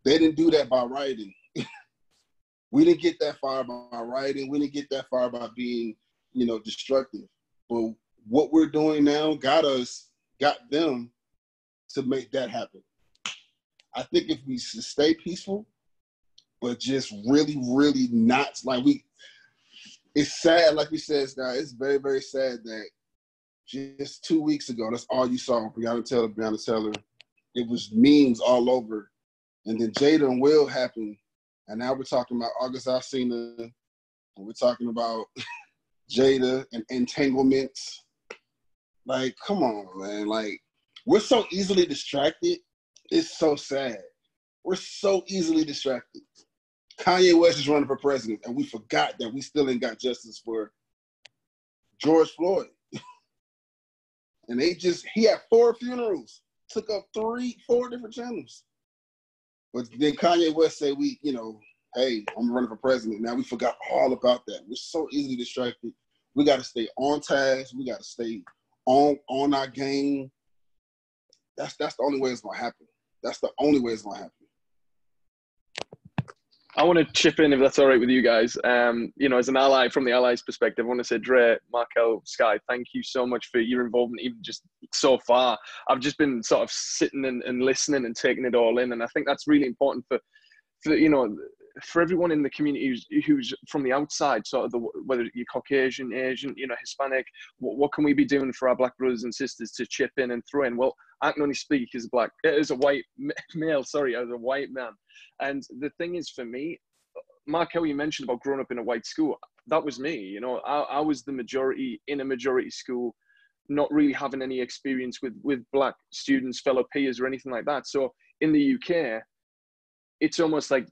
They didn't do that by rioting. We didn't get that far by rioting. We didn't get that far by being, destructive. But what we're doing now got them to make that happen. I think if we stay peaceful, but just really, really not, like, it's sad, like we said, Skye, it's very, very sad that just 2 weeks ago, that's all you saw on Breonna Taylor. It was memes all over. And then Jada and Will happened. And now we're talking about August Alsina. And we're talking about Jada and entanglements. Like, come on, man. Like, we're so easily distracted. It's so sad. We're so easily distracted. Kanye West is running for president, and we forgot that we still ain't got justice for George Floyd. And he had 4 funerals, took up 4 different channels. But then Kanye West said, hey, I'm running for president. Now we forgot all about that. We're so easily distracted. We got to stay on task. We got to stay on our game. That's the only way it's going to happen. That's the only way it's going to happen. I want to chip in if that's all right with you guys. You know, as an ally from the allies' perspective, I want to say, Dre, Markelle, Skye, thank you so much for your involvement, even just so far. I've just been sort of sitting and listening and taking it all in, and I think that's really important for you know, for everyone in the community who's from the outside, sort of whether you're Caucasian, Asian, you know, Hispanic, what can we be doing for our black brothers and sisters to chip in and throw in? Well, I can only speak as a white male, as a white man. And the thing is, for me, Markelle, you mentioned about growing up in a white school. That was me. You know, I was the majority in a majority school, not really having any experience with black students, fellow peers, or anything like that. So in the UK, it's almost like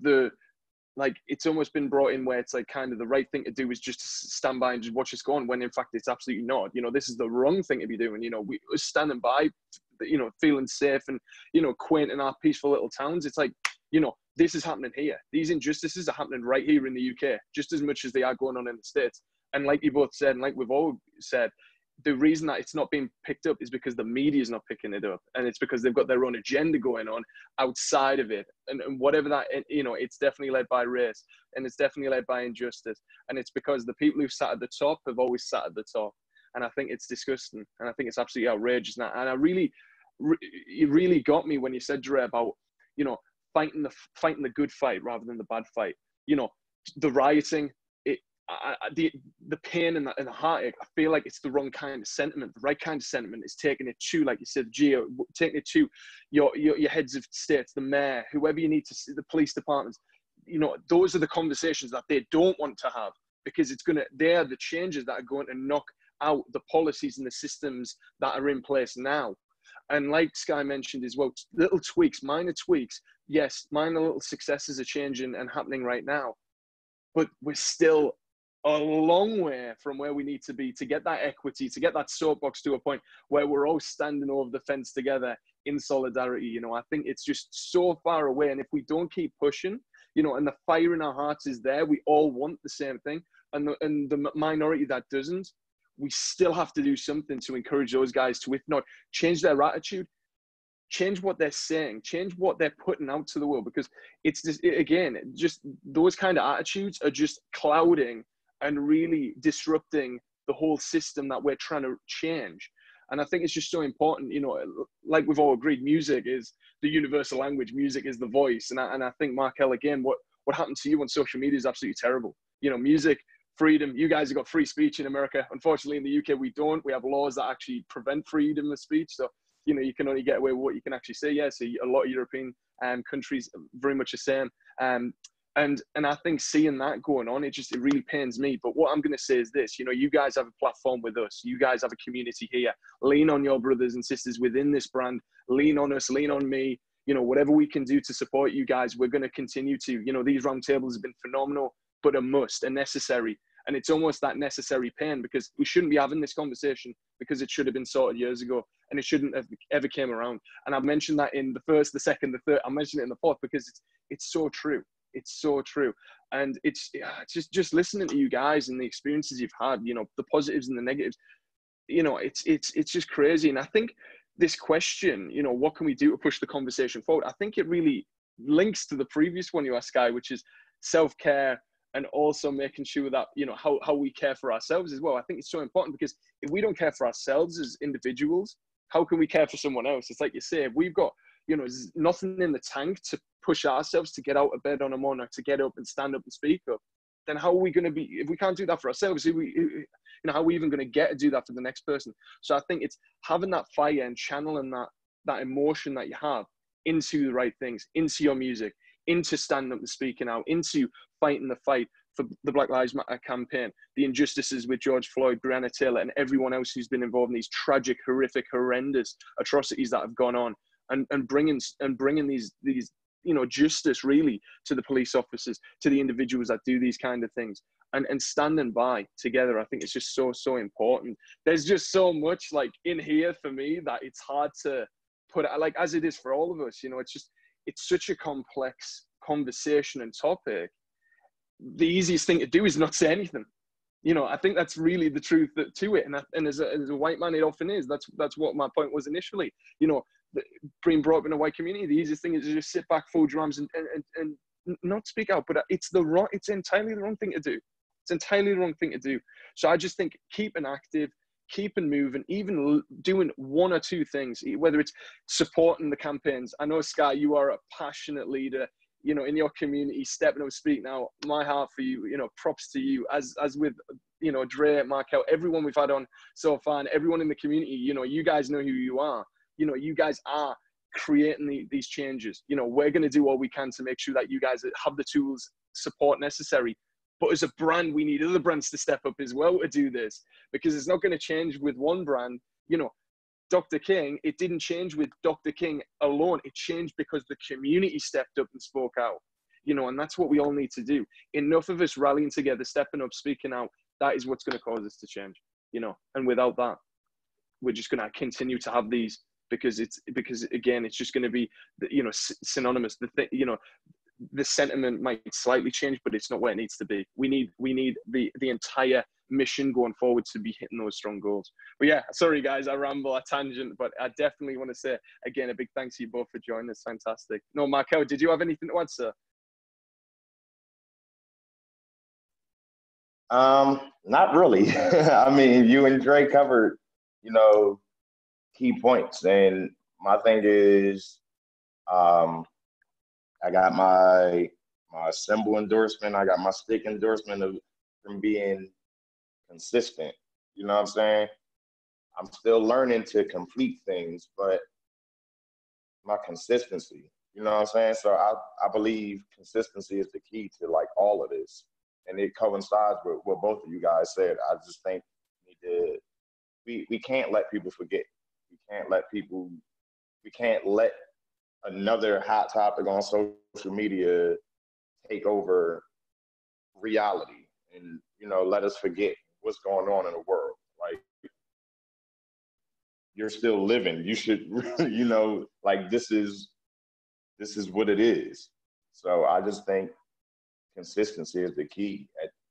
it's almost been brought in where it's like kind of the right thing to do is just to stand by and just watch us go on, when in fact it's absolutely not. You know, this is the wrong thing to be doing. You know, we are standing by, you know, feeling safe and, you know, quaint in our peaceful little towns. It's like, you know, this is happening here. These injustices are happening right here in the UK, just as much as they are going on in the States. And like you both said, and like we've all said, the reason that it's not being picked up is because the media is not picking it up, and it's because they've got their own agenda going on outside of it, and whatever that, you know, it's definitely led by race, and it's definitely led by injustice, and it's because the people who sat at the top have always sat at the top, and I think it's disgusting, and I think it's absolutely outrageous. And I really, it really got me when you said, Dre, about, you know, fighting the good fight rather than the bad fight. You know, the rioting, the pain and the heartache, I feel like it's the wrong kind of sentiment. The right kind of sentiment is taking it to, like you said, Gio, taking it to your heads of states, the mayor, whoever you need to see, the police departments. You know, those are the conversations that they don't want to have, because they're the changes that are going to knock out the policies and the systems that are in place now. And like Skye mentioned as well, little tweaks, minor tweaks. Yes, minor little successes are changing and happening right now, but we're still a long way from where we need to be to get that equity, to get that soapbox to a point where we're all standing over the fence together in solidarity. You know, I think it's just so far away. And if we don't keep pushing, you know, and the fire in our hearts is there, we all want the same thing. And the minority that doesn't, we still have to do something to encourage those guys to, if not change their attitude, change what they're saying, change what they're putting out to the world. Because it's just, again, just those kind of attitudes are just clouding and really disrupting the whole system that we're trying to change. And I think it's just so important, you know, like we've all agreed, music is the universal language, music is the voice. And I think, Markelle, again, what happened to you on social media is absolutely terrible. You know, music, freedom, you guys have got free speech in America. Unfortunately, in the UK, we don't. We have laws that actually prevent freedom of speech. So, you know, you can only get away with what you can actually say. Yeah, so a lot of European countries very much the same. And I think seeing that going on, it really pains me. But what I'm going to say is this, you know, you guys have a platform with us. You guys have a community here. Lean on your brothers and sisters within this brand. Lean on us, lean on me. You know, whatever we can do to support you guys, we're going to continue to. You know, these roundtables have been phenomenal, but a must, a necessary. And it's almost that necessary pain, because we shouldn't be having this conversation, because it should have been sorted years ago, and it shouldn't have ever came around. And I've mentioned that in the first, the second, the third. I mentioned it in the fourth, because it's so true. It's so true. And it's just listening to you guys and the experiences you've had, you know, the positives and the negatives, you know, it's just crazy. And I think this question, you know, what can we do to push the conversation forward? I think it really links to the previous one you asked, Skye, which is self-care, and also making sure that, you know, how we care for ourselves as well. I think it's so important, because if we don't care for ourselves as individuals, how can we care for someone else? It's like you say, if we've got, you know, there's nothing in the tank to push ourselves to get out of bed on a morning, to get up and stand up and speak up, then how are we going to be, if we can't do that for ourselves, you know, how are we even going to get to do that for the next person? So I think it's having that fire and channeling that emotion that you have into the right things, into your music, into standing up and speaking out, into fighting the fight for the Black Lives Matter campaign, the injustices with George Floyd, Breonna Taylor, and everyone else who's been involved in these tragic, horrific, horrendous atrocities that have gone on, and bringing these you know, justice really to the police officers, to the individuals that do these kind of things, and standing by together. I think it's just so important. There's just so much like in here for me that it's hard to put it, like, as it is for all of us. You know, it's such a complex conversation and topic. The easiest thing to do is not say anything. You know, I think that's really the truth to it. And as a white man, it often is. That's what my point was initially. You know, being brought up in a white community, the easiest thing is to just sit back, fold your arms, and not speak out, but it's entirely the wrong thing to do. It's entirely the wrong thing to do. So I just think keeping active, keeping moving, even doing one or two things, whether it's supporting the campaigns. I know, Skye, you are a passionate leader, you know, in your community, stepping up, speak now. My heart for you, you know, props to you, as with, you know, Dre, Markelle, everyone we've had on so far, and everyone in the community. You know, you guys know who you are. You know, you guys are creating these changes. You know, we're going to do all we can to make sure that you guys have the tools, support necessary. But as a brand, we need other brands to step up as well to do this, because it's not going to change with one brand. You know, Dr. King, it didn't change with Dr. King alone. It changed because the community stepped up and spoke out. You know, and that's what we all need to do. Enough of us rallying together, stepping up, speaking out. That is what's going to cause us to change. You know, and without that, we're just going to continue to have these, because again, it's just going to be, you know, synonymous. You know, the sentiment might slightly change, but it's not where it needs to be. We need the entire mission going forward to be hitting those strong goals. But yeah, sorry guys, I ramble, I tangent, but I definitely want to say again a big thanks to you both for joining us. Fantastic. No, Markelle, did you have anything to add, sir? Not really. I mean, you and Dre covered, you know, key points, and my thing is, I got my symbol endorsement, I got my stick endorsement from being consistent. You know what I'm saying? I'm still learning to complete things, but my consistency, you know what I'm saying? So I believe consistency is the key to like all of this. And it coincides with what both of you guys said. I just think we can't let people forget. We can't let another hot topic on social media take over reality and, you know, let us forget what's going on in the world. Like, you're still living. You should, you know, like this is what it is. So I just think consistency is the key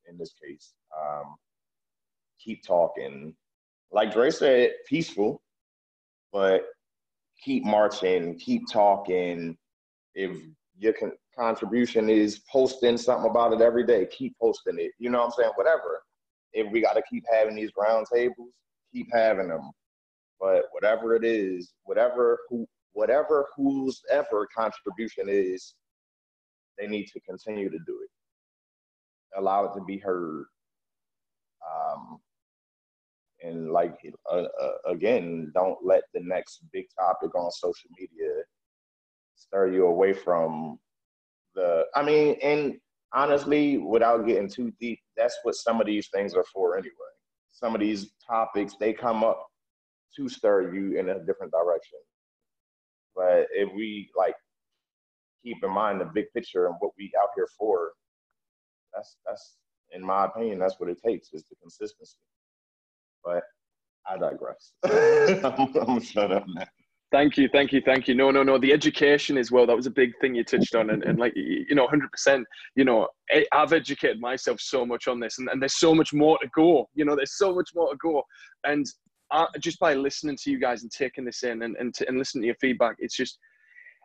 in this case. Keep talking. Like Dre said, peaceful, but keep marching, keep talking. If your contribution is posting something about it every day, keep posting it. You know what I'm saying? Whatever. If we got to keep having these round tables, keep having them. But whatever it is, whatever whose ever contribution is, they need to continue to do it. Allow it to be heard. And like, again, don't let the next big topic on social media stir you away from and honestly, without getting too deep, that's what some of these things are for anyway. Some of these topics, they come up to stir you in a different direction. But if we like keep in mind the big picture and what we out here for, that's in my opinion, that's what it takes, is the consistency. But I digress. I'm gonna shut up now. Thank you. No. The education as well, that was a big thing you touched on. And like, you know, 100%, you know, I've educated myself so much on this, and there's so much more to go. You know, there's so much more to go. And just by listening to you guys and taking this in and listening to your feedback, it's just,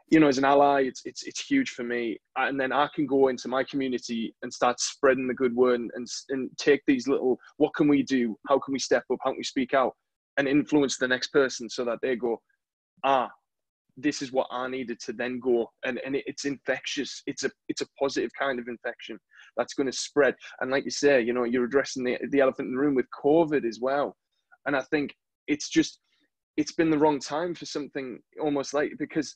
you know, as an ally, it's huge for me. And then I can go into my community and start spreading the good word and take these little, what can we do? How can we step up? How can we speak out and influence the next person so that they go, this is what I needed to then go. And it's infectious. It's a positive kind of infection that's going to spread. And like you say, you know, you're addressing the elephant in the room with COVID as well. And I think it's been the wrong time for something almost like, because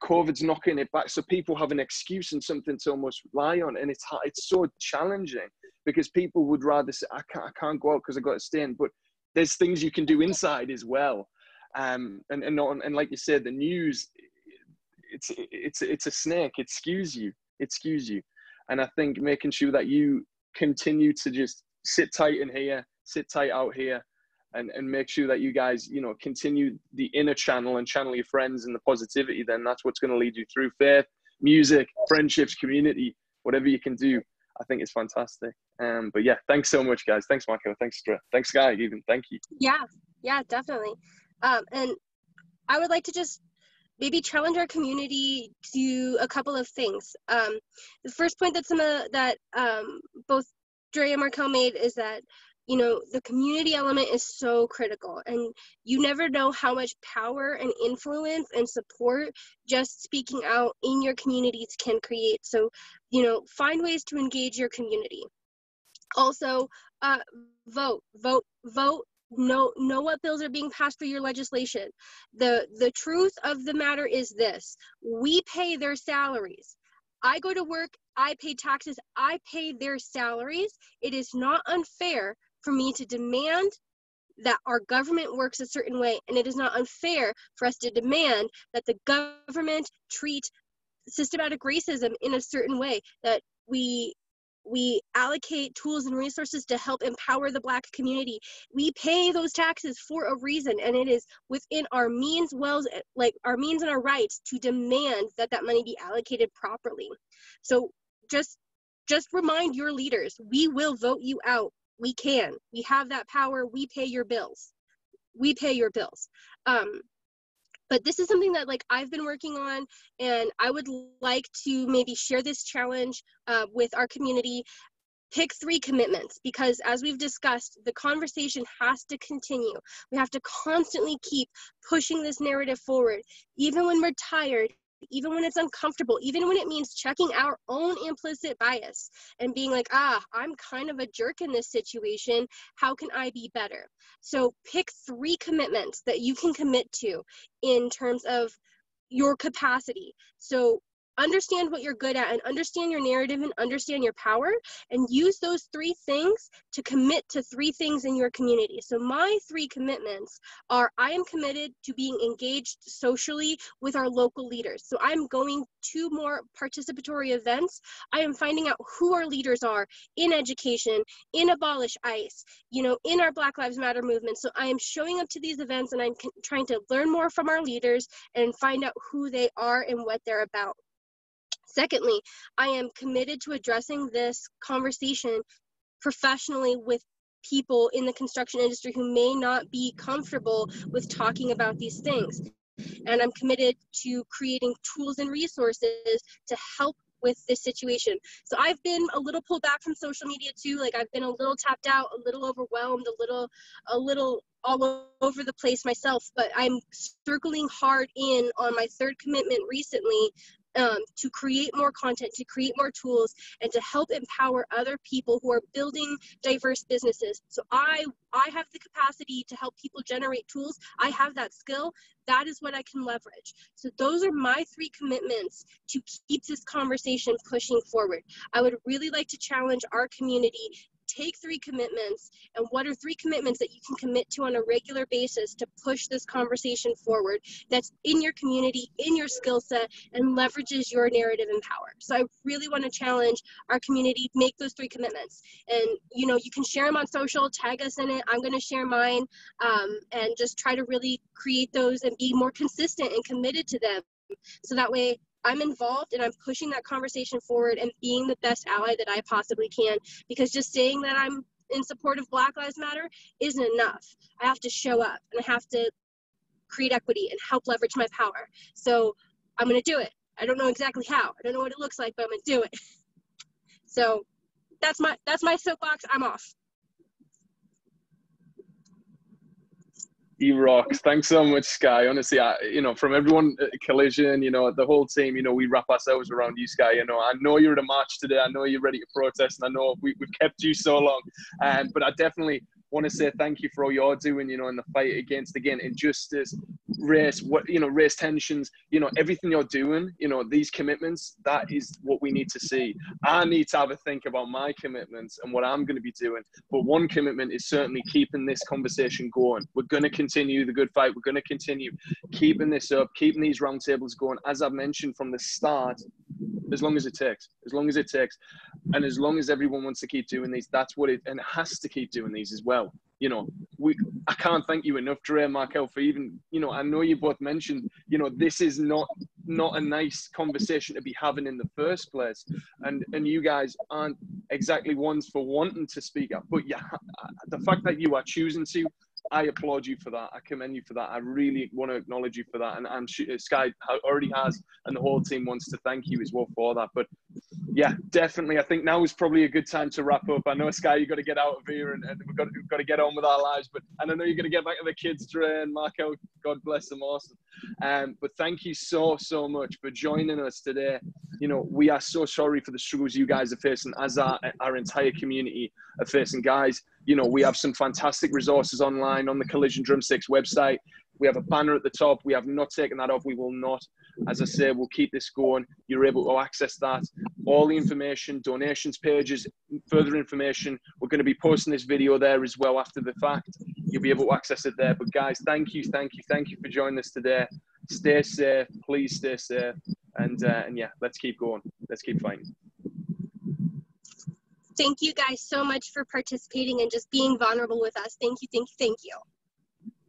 COVID's knocking it back. So people have an excuse and something to almost rely on. And it's so challenging, because people would rather say, I can't go out because I got to stay in. But there's things you can do inside as well. And like you said, the news, it's a snake. It skews you. And I think making sure that you continue to just sit tight in here, sit tight out here, and make sure that you guys, you know, continue the inner channel and channel your friends and the positivity, then that's what's going to lead you through faith, music, friendships, community, whatever you can do. I think it's fantastic. But yeah, thanks so much, guys. Thanks, Markelle. Thanks, Dre. Thanks, Skye, even. Thank you. Yeah, definitely. And I would like to just maybe challenge our community to a couple of things. The first point that both Dre and Markelle made is that, you know, the community element is so critical, and you never know how much power and influence and support just speaking out in your communities can create. So, you know, find ways to engage your community. Also, vote. Know what bills are being passed through your legislation. The truth of the matter is this: we pay their salaries. I go to work, I pay taxes, I pay their salaries. It is not unfair for me to demand that our government works a certain way, and it is not unfair for us to demand that the government treat systematic racism in a certain way, that we allocate tools and resources to help empower the Black community. We pay those taxes for a reason, and it is within our means, like our means and our rights, to demand that that money be allocated properly. So just remind your leaders, we will vote you out. We can. We have that power. We pay your bills. We pay your bills. But this is something that, like, I've been working on, and I would like to maybe share this challenge with our community. Pick 3 commitments, because as we've discussed, the conversation has to continue. We have to constantly keep pushing this narrative forward, even when we're tired, even when it's uncomfortable, even when it means checking our own implicit bias and being like, I'm kind of a jerk in this situation. How can I be better? So pick 3 commitments that you can commit to in terms of your capacity. So understand what you're good at, and understand your narrative, and understand your power, and use those 3 things to commit to 3 things in your community. So my 3 commitments are: I am committed to being engaged socially with our local leaders. So I'm going to more participatory events. I am finding out who our leaders are in education, in Abolish ICE, you know, in our Black Lives Matter movement. So I am showing up to these events, and I'm trying to learn more from our leaders and find out who they are and what they're about. Secondly, I am committed to addressing this conversation professionally with people in the construction industry who may not be comfortable with talking about these things. And I'm committed to creating tools and resources to help with this situation. So I've been a little pulled back from social media too. Like, I've been a little tapped out, a little overwhelmed, a little all over the place myself, but I'm circling hard in on my 3rd commitment recently, to create more content, to create more tools, and to help empower other people who are building diverse businesses. So I have the capacity to help people generate tools. I have that skill. That is what I can leverage. So those are my 3 commitments to keep this conversation pushing forward. I would really like to challenge our community. Take 3 commitments, and what are 3 commitments that you can commit to on a regular basis to push this conversation forward, that's in your community, in your skill set, and leverages your narrative and power. So I really want to challenge our community, make those 3 commitments. And, you know, you can share them on social, tag us in it. I'm going to share mine, and just try to really create those and be more consistent and committed to them. So that way I'm involved and I'm pushing that conversation forward and being the best ally that I possibly can, because just saying that I'm in support of Black Lives Matter isn't enough. I have to show up, and I have to create equity and help leverage my power. So I'm going to do it. I don't know exactly how. I don't know what it looks like, but I'm going to do it. So that's my soapbox. I'm off. You rocks. Thanks so much, Skye. Honestly, you know, from everyone at Collision, you know, the whole team, you know, we wrap ourselves around you, Skye. You know, I know you're at a march today. I know you're ready to protest, and I know we've kept you so long. But I definitely want to say thank you for all you're doing, you know, in the fight against, again, injustice, race, race tensions, you know, everything you're doing, you know, these commitments, that is what we need to see. I need to have a think about my commitments and what I'm going to be doing. But one commitment is certainly keeping this conversation going. We're going to continue the good fight. We're going to continue keeping this up, keeping these roundtables going. As I've mentioned from the start, as long as it takes, and as long as everyone wants to keep doing these, that's what it, and it has to keep doing these as well. You know, I can't thank you enough, Dre and Markelle, for even, you know, I know you both mentioned, you know, this is not a nice conversation to be having in the first place, and you guys aren't exactly ones for wanting to speak up, but yeah, the fact that you are choosing to, I applaud you for that. I commend you for that. I really want to acknowledge you for that. And I'm sure Skye already has, and the whole team wants to thank you as well for that. But yeah, definitely. I think now is probably a good time to wrap up. I know, Skye, you've got to get out of here, and we've got to get on with our lives. But and I know you're going to get back to the kids, Dre and Markelle. God bless them, awesome. But thank you so much for joining us today. You know, we are so sorry for the struggles you guys are facing, as our entire community are facing. Guys, you know, we have some fantastic resources online on the Collision Drumsticks website. We have a banner at the top. We have not taken that off. We will not. As I say, we'll keep this going. You're able to access that. All the information, donations pages, further information. We're going to be posting this video there as well after the fact. You'll be able to access it there. But guys, thank you for joining us today. Stay safe. Please stay safe. And yeah, let's keep going. Let's keep fighting. Thank you guys so much for participating and just being vulnerable with us. Thank you.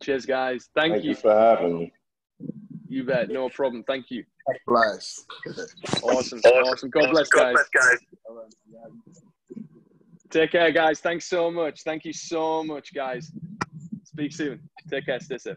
Cheers, guys. Thank you for having me. You bet. No problem. Thank you. Bless. Awesome. God bless, guys. Take care, guys. Thanks so much. Thank you so much, guys. Speak soon. Take care. Stay safe.